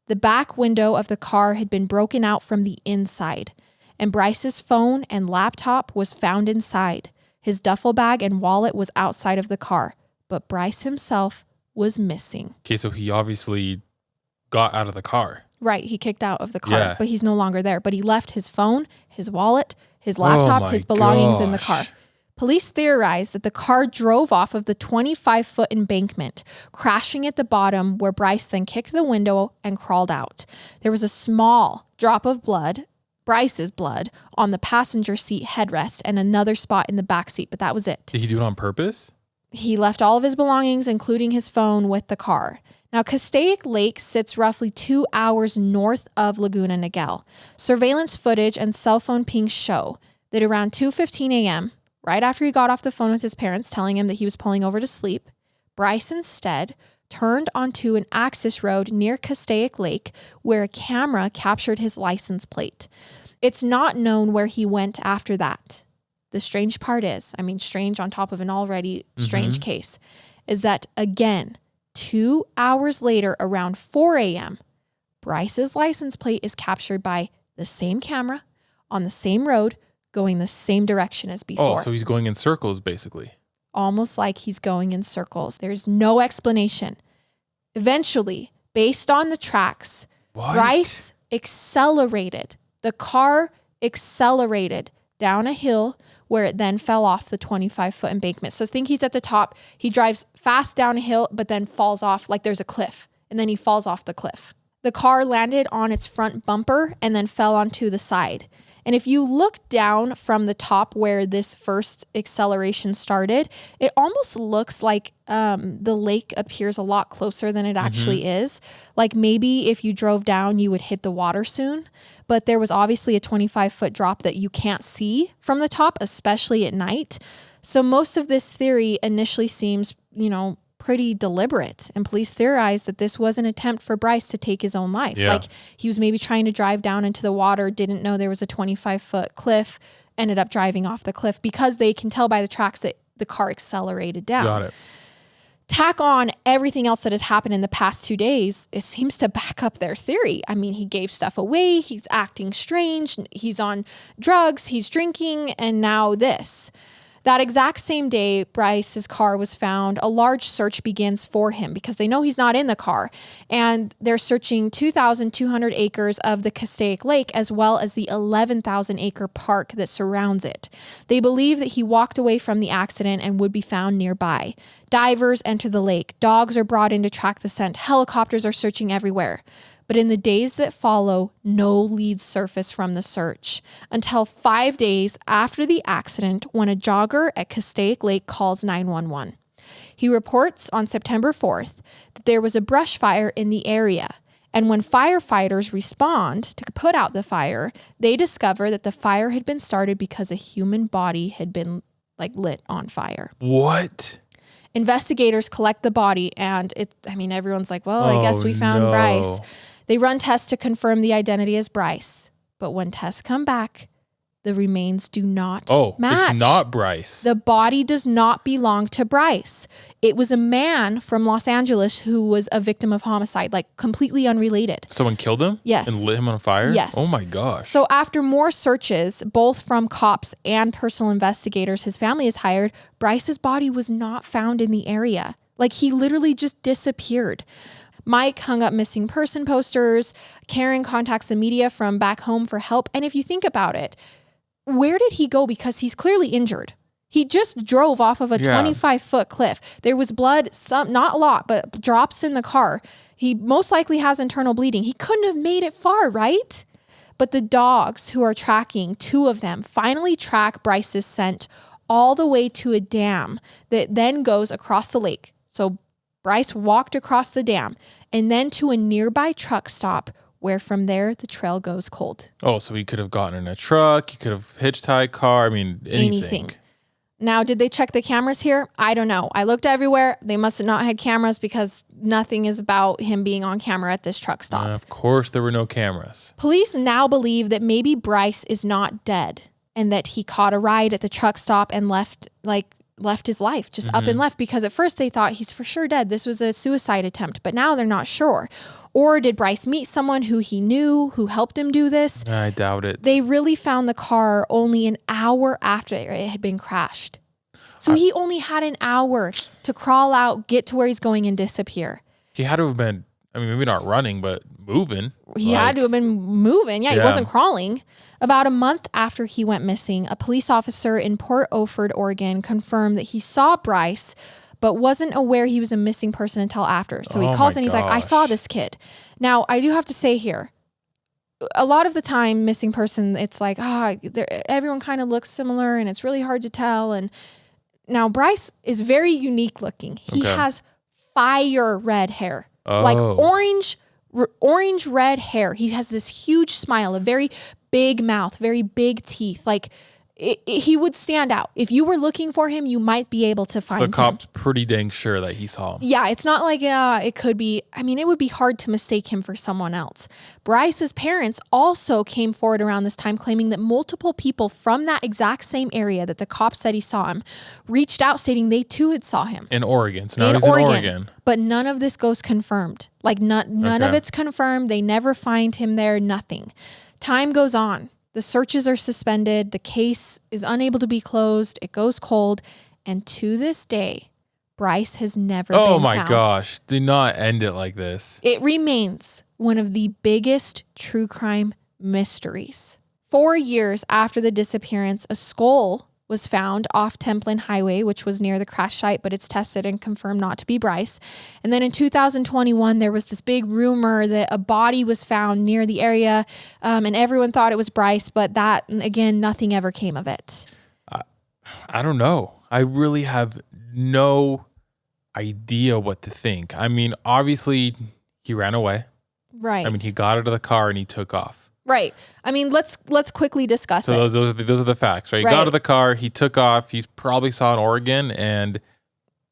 Speaker 1: The back window of the car had been broken out from the inside, and Bryce's phone and laptop was found inside. His duffel bag and wallet was outside of the car, but Bryce himself was missing.
Speaker 2: Okay, so he obviously got out of the car.
Speaker 1: Right, he kicked out of the car, but he's no longer there. But he left his phone, his wallet, his laptop, his belongings in the car. Police theorize that the car drove off of the 25-foot embankment, crashing at the bottom where Bryce then kicked the window and crawled out. There was a small drop of blood, Bryce's blood, on the passenger seat headrest and another spot in the back seat, but that was it.
Speaker 2: Did he do it on purpose?
Speaker 1: He left all of his belongings, including his phone, with the car. Now, Castaic Lake sits roughly 2 hours north of Laguna Niguel. Surveillance footage and cell phone pings show that around 2:15 a.m., right after he got off the phone with his parents telling him that he was pulling over to sleep, Bryce instead turned onto an access road near Castaic Lake where a camera captured his license plate. It's not known where he went after that. The strange part is, strange on top of an already strange case, is that again, 2 hours later, around 4 a.m., Bryce's license plate is captured by the same camera on the same road going the same direction as before.
Speaker 2: Oh, so he's going in circles, basically.
Speaker 1: Almost like he's going in circles. There's no explanation. Eventually, based on the tracks, Bryce accelerated. The car accelerated down a hill where it then fell off the 25-foot embankment. So think he's at the top. He drives fast down a hill, but then falls off like there's a cliff. And then he falls off the cliff. The car landed on its front bumper and then fell onto the side. And if you look down from the top where this first acceleration started, it almost looks like the lake appears a lot closer than it actually is. Like maybe if you drove down, you would hit the water soon. But there was obviously a 25-foot drop that you can't see from the top, especially at night. So most of this theory initially seems, pretty deliberate. And police theorized that this was an attempt for Bryce to take his own life.
Speaker 2: Yeah.
Speaker 1: Like he was maybe trying to drive down into the water, didn't know there was a 25-foot cliff, ended up driving off the cliff because they can tell by the tracks that the car accelerated down.
Speaker 2: Got it.
Speaker 1: Tack on everything else that has happened in the past 2 days, it seems to back up their theory. He gave stuff away. He's acting strange. He's on drugs. He's drinking. And now this. That exact same day, Bryce's car was found. A large search begins for him because they know he's not in the car. And they're searching 2,200 acres of the Castaic Lake as well as the 11,000-acre park that surrounds it. They believe that he walked away from the accident and would be found nearby. Divers enter the lake. Dogs are brought in to track the scent. Helicopters are searching everywhere. But in the days that follow, no leads surface from the search until 5 days after the accident when a jogger at Castaic Lake calls 911. He reports on September 4th that there was a brush fire in the area. And when firefighters respond to put out the fire, they discover that the fire had been started because a human body had been lit on fire.
Speaker 2: What?
Speaker 1: Investigators collect the body and everyone's like, well, I guess we found Bryce. They run tests to confirm the identity as Bryce. But when tests come back, the remains do not match.
Speaker 2: It's not Bryce.
Speaker 1: The body does not belong to Bryce. It was a man from Los Angeles who was a victim of homicide, completely unrelated.
Speaker 2: Someone killed him?
Speaker 1: Yes.
Speaker 2: And lit him on fire?
Speaker 1: Yes.
Speaker 2: Oh my gosh.
Speaker 1: So after more searches, both from cops and personal investigators his family has hired, Bryce's body was not found in the area. He literally just disappeared. Mike hung up missing person posters. Karen contacts the media from back home for help. And if you think about it, where did he go? Because he's clearly injured. He just drove off of a 25-foot cliff. There was blood, not a lot, but drops in the car. He most likely has internal bleeding. He couldn't have made it far, right? But the dogs who are tracking, 2 of them, finally track Bryce's scent all the way to a dam that then goes across the lake. So Bryce walked across the dam and then to a nearby truck stop where from there the trail goes cold.
Speaker 2: Oh, so he could have gotten in a truck. He could have hitchhiked car. Anything.
Speaker 1: Now, did they check the cameras here? I don't know. I looked everywhere. They must have not had cameras because nothing is about him being on camera at this truck stop.
Speaker 2: Of course, there were no cameras.
Speaker 1: Police now believe that maybe Bryce is not dead and that he caught a ride at the truck stop and left his life, just up and left, because at first they thought he's for sure dead. This was a suicide attempt, but now they're not sure. Or did Bryce meet someone who he knew who helped him do this?
Speaker 2: I doubt it.
Speaker 1: They really found the car only an hour after it had been crashed. So he only had an hour to crawl out, get to where he's going, and disappear.
Speaker 2: He had to have been, maybe not running, but moving.
Speaker 1: He had to have been moving. Yeah, he wasn't crawling. About a month after he went missing, a police officer in Port Orford, Oregon, confirmed that he saw Bryce, but wasn't aware he was a missing person until after. So he calls and he's like, I saw this kid. Now, I do have to say here, a lot of the time, missing person, it's like, everyone kind of looks similar and it's really hard to tell. And now Bryce is very unique looking. He has fire red hair. Like
Speaker 2: Oh.
Speaker 1: orange red hair. He has this huge smile, a very big mouth, very big teeth. Like he would stand out. If you were looking for him, you might be able to find
Speaker 2: So
Speaker 1: him.
Speaker 2: the cop's pretty dang sure that he saw him.
Speaker 1: Yeah, it's not like it could be. I mean, it would be hard to mistake him for someone else. Bryce's parents also came forward around this time claiming that multiple people from that exact same area that the cop said he saw him reached out stating they too had saw him.
Speaker 2: In Oregon. So now he's in Oregon.
Speaker 1: But none of this goes confirmed. Like none of it's confirmed. They never find him there, nothing. Time goes on. The searches are suspended. The case is unable to be closed. It goes cold. And to this day, Bryce has never been found.
Speaker 2: Oh my gosh. Do not end it like this.
Speaker 1: It remains one of the biggest true crime mysteries. 4 years after the disappearance, a skull was found off Templin Highway, which was near the crash site, but it's tested and confirmed not to be Bryce. And then in 2021, there was this big rumor that a body was found near the area, and everyone thought it was Bryce, but that, again, nothing ever came of it.
Speaker 2: I don't know. I really have no idea what to think. I mean, obviously, he ran away.
Speaker 1: Right.
Speaker 2: I mean, he got out of the car and he took off.
Speaker 1: Right. I mean, let's quickly discuss it.
Speaker 2: So those are the facts, right? He got out of the car, he took off. He's probably saw in Oregon, and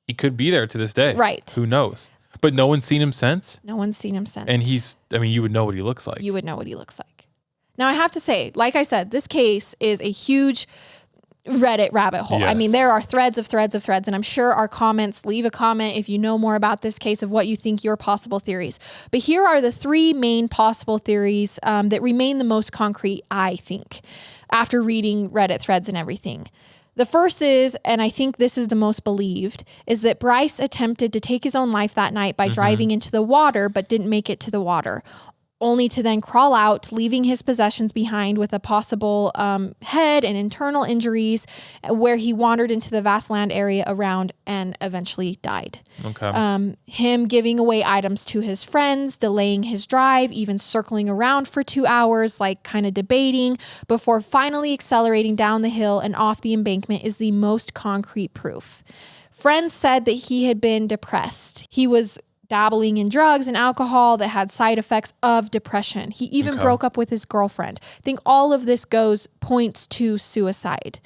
Speaker 2: he could be there to this day.
Speaker 1: Right.
Speaker 2: Who knows? But no one's seen him since.
Speaker 1: No one's seen him since.
Speaker 2: And you would know what he looks like.
Speaker 1: You would know what he looks like. Now, I have to say, like I said, this case is a huge Reddit rabbit hole.
Speaker 2: Yes.
Speaker 1: I mean, there are threads of threads of threads, and I'm sure our comments, leave a comment if you know more about this case of what you think your possible theories. But here are the 3 main possible theories that remain the most concrete, I think, after reading Reddit threads and everything. The first is, and I think this is the most believed, is that Bryce attempted to take his own life that night by driving into the water, but didn't make it to the water, only to then crawl out, leaving his possessions behind with a possible head and internal injuries, where he wandered into the vast land area around and eventually died.
Speaker 2: Okay.
Speaker 1: Him giving away items to his friends, delaying his drive, even circling around for 2 hours, like kind of debating, before finally accelerating down the hill and off the embankment is the most concrete proof. Friends said that he had been depressed. He was dabbling in drugs and alcohol that had side effects of depression. He even broke up with his girlfriend. I think all of this points to suicide.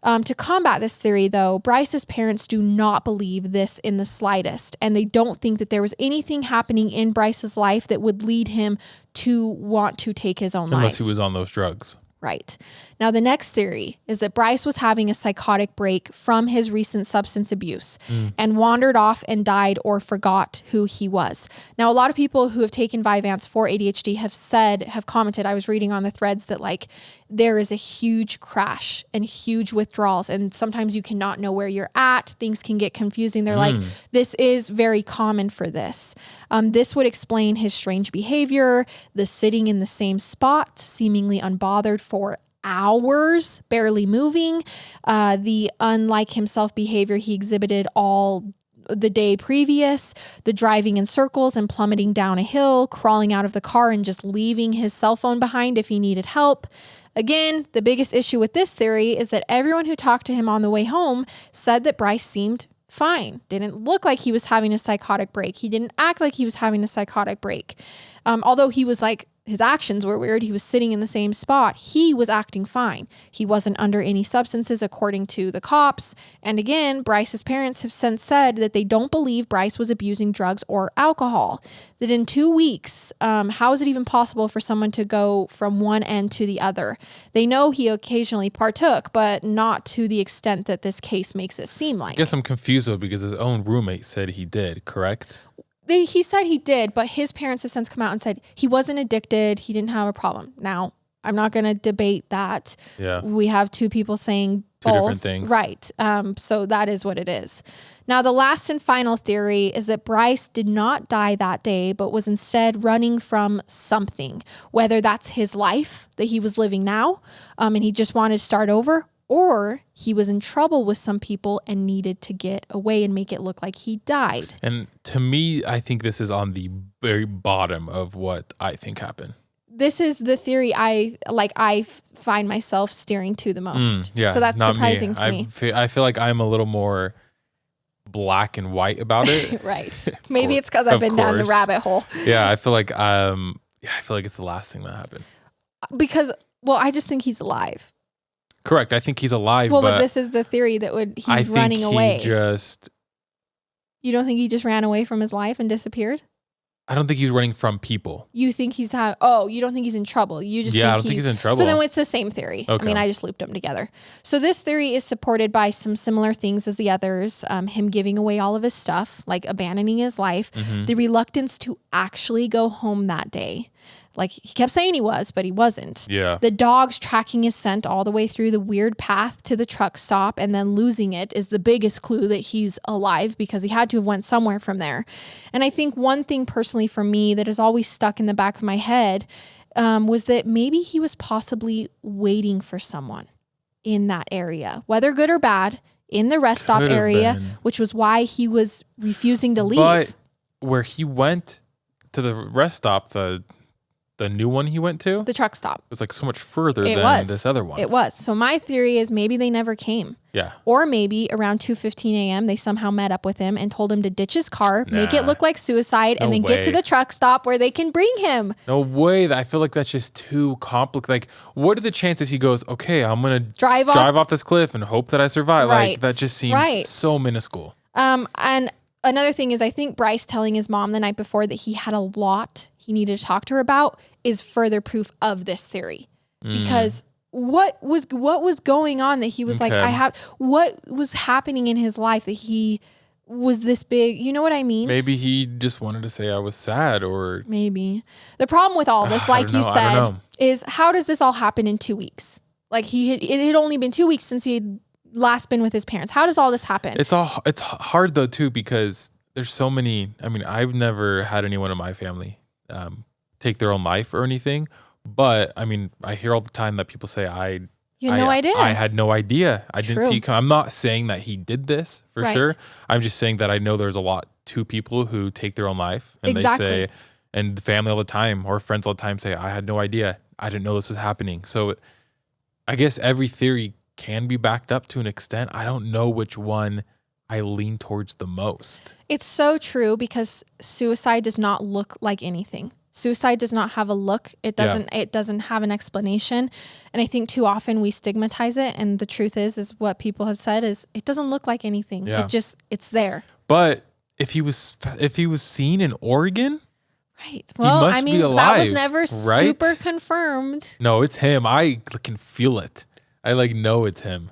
Speaker 1: To combat this theory, though, Bryce's parents do not believe this in the slightest, and they don't think that there was anything happening in Bryce's life that would lead him to want to take his own life.
Speaker 2: Unless he was on those drugs.
Speaker 1: Right. Now, the next theory is that Bryce was having a psychotic break from his recent substance abuse and wandered off and died or forgot who he was. Now, a lot of people who have taken Vyvanse for ADHD have commented, I was reading on the threads that like there is a huge crash and huge withdrawals, and sometimes you cannot know where you're at. Things can get confusing. They're like, this is very common for this. This would explain his strange behavior, the sitting in the same spot, seemingly unbothered for hours, barely moving, the unlike himself behavior he exhibited all the day previous, the driving in circles and plummeting down a hill, crawling out of the car and just leaving his cell phone behind if he needed help. Again, the biggest issue with this theory is that everyone who talked to him on the way home said that Bryce seemed fine. Didn't look like he was having a psychotic break. He didn't act like he was having a psychotic break. Although he was like, his actions were weird. He was sitting in the same spot. He was acting fine. He wasn't under any substances, according to the cops. And again, Bryce's parents have since said that they don't believe Bryce was abusing drugs or alcohol. That in 2 weeks, how is it even possible for someone to go from one end to the other? They know he occasionally partook, but not to the extent that this case makes it seem like.
Speaker 2: I guess I'm confused though, because his own roommate said he did, correct?
Speaker 1: He said he did, but his parents have since come out and said he wasn't addicted. He didn't have a problem. Now, I'm not going to debate that.
Speaker 2: Yeah.
Speaker 1: We have 2 people saying
Speaker 2: Two
Speaker 1: both.
Speaker 2: different things.
Speaker 1: Right. So that is what it is. Now, the last and final theory is that Bryce did not die that day, but was instead running from something, whether that's his life that he was living now, and he just wanted to start over, or he was in trouble with some people and needed to get away and make it look like he died.
Speaker 2: And to me, I think this is on the very bottom of what I think happened.
Speaker 1: This is the theory I find myself steering to the most.
Speaker 2: Yeah,
Speaker 1: so that's
Speaker 2: not
Speaker 1: surprising to me.
Speaker 2: I feel like I'm a little more black and white about it.
Speaker 1: Right. Maybe it's because I've been down the rabbit hole.
Speaker 2: Yeah, I feel like it's the last thing that happened.
Speaker 1: Because, well, I just think he's alive.
Speaker 2: Correct. I think he's alive.
Speaker 1: Well, but this is the theory that he's running away. You don't think he just ran away from his life and disappeared?
Speaker 2: I don't think he's running from people.
Speaker 1: You think you don't think he's in trouble. You just
Speaker 2: I don't think he's in trouble.
Speaker 1: So then it's the same theory. Okay. I mean, I just looped them together. So this theory is supported by some similar things as the others. Him giving away all of his stuff, like abandoning his life, the reluctance to actually go home that day. Like he kept saying he was, but he wasn't.
Speaker 2: Yeah.
Speaker 1: The dogs tracking his scent all the way through the weird path to the truck stop and then losing it is the biggest clue that he's alive, because he had to have went somewhere from there. And I think one thing personally for me that has always stuck in the back of my head was that maybe he was possibly waiting for someone in that area, whether good or bad, in the rest stop area, which was why he was refusing to leave.
Speaker 2: But where he went to the rest stop, the new one he went to?
Speaker 1: The truck stop.
Speaker 2: It was like so much further than this other one.
Speaker 1: It was. So my theory is maybe they never came.
Speaker 2: Yeah.
Speaker 1: Or maybe around 2:15 a.m. they somehow met up with him and told him to ditch his car, make it look like suicide, and then get to the truck stop where they can bring him.
Speaker 2: No way. I feel like that's just too complicated. Like, what are the chances he goes, okay, I'm going to drive off this cliff and hope that I survive?
Speaker 1: Right.
Speaker 2: Like, that just seems so minuscule.
Speaker 1: And another thing is, I think Bryce telling his mom the night before that he had a lot he needed to talk to her about is further proof of this theory. Because what was going on that he was like, what was happening in his life that he was this big, you know what I mean?
Speaker 2: Maybe he just wanted to say I was sad, or
Speaker 1: maybe. The problem with all this, like you said, is how does this all happen in 2 weeks? Like it had only been 2 weeks since he had last been with his parents. How does all this happen?
Speaker 2: It's hard though too, because there's so many. I mean, I've never had anyone in my family take their own life or anything, but I mean, I hear all the time that people say I had no idea. I didn't see. I'm not saying that he did this for sure. I'm just saying that I know there's a lot to people who take their own life, and they say, and the family all the time or friends all the time say, I had no idea. I didn't know this was happening. So I guess every theory can be backed up to an extent. I don't know which one I lean towards the most.
Speaker 1: It's so true, because suicide does not look like anything. Suicide does not have a look. It doesn't have an explanation. And I think too often we stigmatize it. And the truth is what people have said is it doesn't look like anything. Yeah. It's there.
Speaker 2: But if he was seen in Oregon,
Speaker 1: right. Well,
Speaker 2: he must be alive,
Speaker 1: that was never super confirmed.
Speaker 2: No, it's him. I can feel it. I know it's him.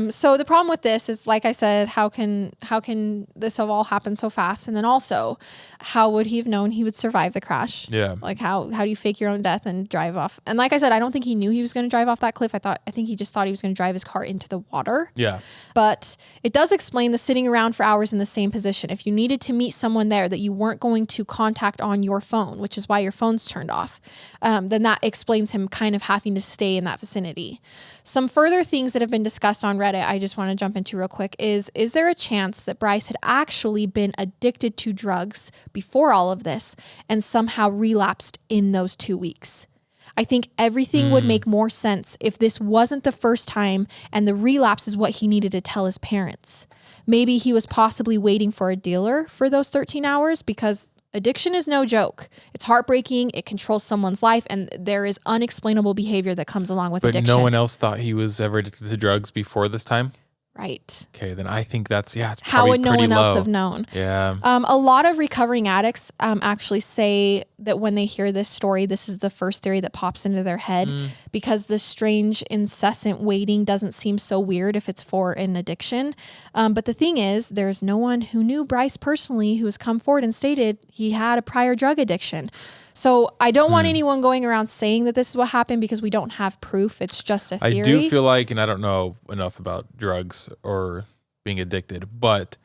Speaker 1: So the problem with this is, like I said, how can this have all happened so fast? And then also, how would he have known he would survive the crash?
Speaker 2: Yeah.
Speaker 1: Like how do you fake your own death and drive off? And like I said, I don't think he knew he was going to drive off that cliff. I think he just thought he was going to drive his car into the water.
Speaker 2: Yeah.
Speaker 1: But it does explain the sitting around for hours in the same position. If you needed to meet someone there that you weren't going to contact on your phone, which is why your phone's turned off, then that explains him kind of having to stay in that vicinity. Some further things that have been discussed on Reddit, I just want to jump into real quick, is there a chance that Bryce had actually been addicted to drugs before all of this and somehow relapsed in those 2 weeks? I think everything would make more sense if this wasn't the first time and the relapse is what he needed to tell his parents. Maybe he was possibly waiting for a dealer for those 13 hours, because addiction is no joke. It's heartbreaking. It controls someone's life, and there is unexplainable behavior that comes along with addiction.
Speaker 2: But no one else thought he was ever addicted to drugs before this time?
Speaker 1: Right.
Speaker 2: Okay, then I think it's
Speaker 1: how would no one
Speaker 2: low.
Speaker 1: else have known?
Speaker 2: Yeah.
Speaker 1: A lot of recovering addicts actually say that when they hear this story, this is the first theory that pops into their head, because the strange, incessant waiting doesn't seem so weird if it's for an addiction. But the thing is, there's no one who knew Bryce personally who has come forward and stated he had a prior drug addiction. So I don't want anyone going around saying that this is what happened, because we don't have proof. It's just a theory.
Speaker 2: I do feel like, and I don't know enough about drugs or being addicted, but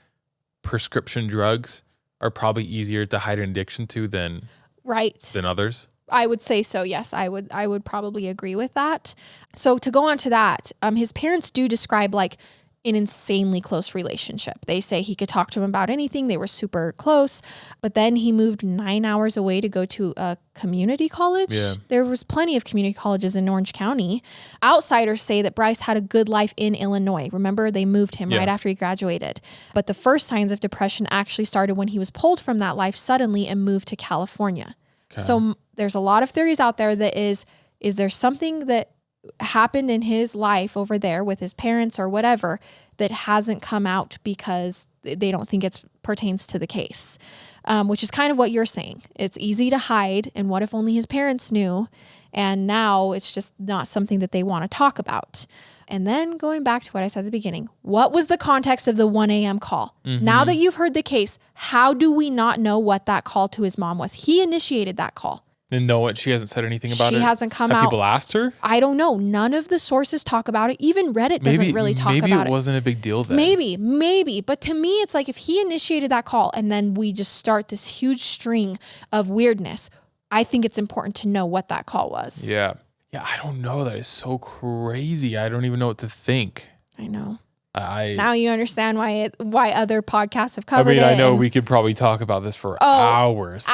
Speaker 2: prescription drugs are probably easier to hide an addiction to than others.
Speaker 1: I would say so. Yes, I would probably agree with that. So to go on to that, his parents do describe an insanely close relationship. They say he could talk to him about anything. They were super close. But then he moved 9 hours away to go to a community college.
Speaker 2: Yeah.
Speaker 1: There was plenty of community colleges in Orange County. Outsiders say that Bryce had a good life in Illinois. Remember, they moved him right after he graduated. But the first signs of depression actually started when he was pulled from that life suddenly and moved to California. Okay. So there's a lot of theories out there that is there something that happened in his life over there with his parents or whatever that hasn't come out because they don't think it pertains to the case, which is kind of what you're saying. It's easy to hide. And what if only his parents knew? And now it's just not something that they want to talk about. And then going back to what I said at the beginning, what was the context of the 1 a.m. call? Mm-hmm. Now that you've heard the case, how do we not know what that call to his mom was? He initiated that call.
Speaker 2: And know what? She hasn't said anything about it?
Speaker 1: She hasn't come out.
Speaker 2: Have people asked her?
Speaker 1: I don't know. None of the sources talk about it. Even Reddit doesn't really talk about it.
Speaker 2: Maybe it wasn't a big deal then.
Speaker 1: Maybe. But to me, it's like if he initiated that call and then we just start this huge string of weirdness, I think it's important to know what that call was.
Speaker 2: Yeah. Yeah, I don't know. That is so crazy. I don't even know what to think.
Speaker 1: I know. Now you understand why other podcasts have covered it.
Speaker 2: I know we could probably talk about this for hours.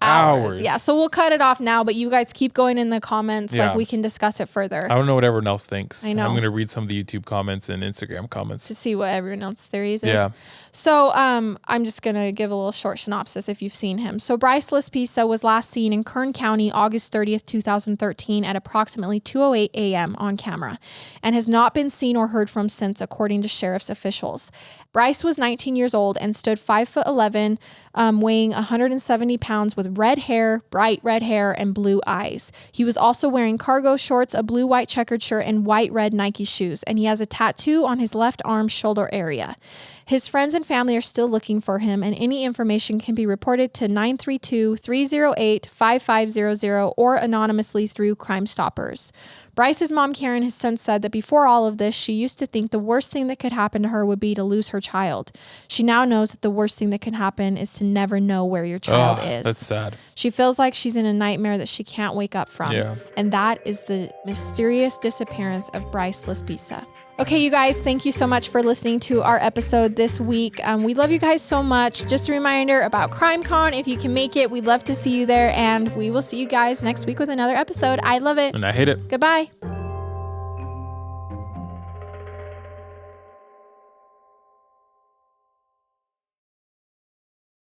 Speaker 1: Yeah, so we'll cut it off now, but you guys keep going in the comments. Like we can discuss it further.
Speaker 2: I don't know what everyone else thinks.
Speaker 1: I know.
Speaker 2: I'm going to read some of the YouTube comments and Instagram comments
Speaker 1: to see what everyone else's theories is.
Speaker 2: Yeah.
Speaker 1: So I'm just going to give a little short synopsis if you've seen him. So Bryce Laspisa was last seen in Kern County August 30th, 2013 at approximately 2:08 a.m. on camera and has not been seen or heard from since, according to sheriff's officials. Bryce was 19 years old and stood 5'11", weighing 170 pounds with bright red hair and blue eyes. He was also wearing cargo shorts, a blue-white checkered shirt, and white-red Nike shoes, and he has a tattoo on his left arm shoulder area. His friends and family are still looking for him, and any information can be reported to 932-308-5500 or anonymously through Crime Stoppers. Bryce's mom, Karen, has since said that before all of this, she used to think the worst thing that could happen to her would be to lose her child. She now knows that the worst thing that can happen is to never know where your child is.
Speaker 2: That's sad.
Speaker 1: She feels like she's in a nightmare that she can't wake up from.
Speaker 2: Yeah.
Speaker 1: And that is the mysterious disappearance of Bryce Laspisa. Okay, you guys, thank you so much for listening to our episode this week. We love you guys so much. Just a reminder about CrimeCon. If you can make it, we'd love to see you there. And we will see you guys next week with another episode. I love it.
Speaker 2: And I hate it.
Speaker 1: Goodbye.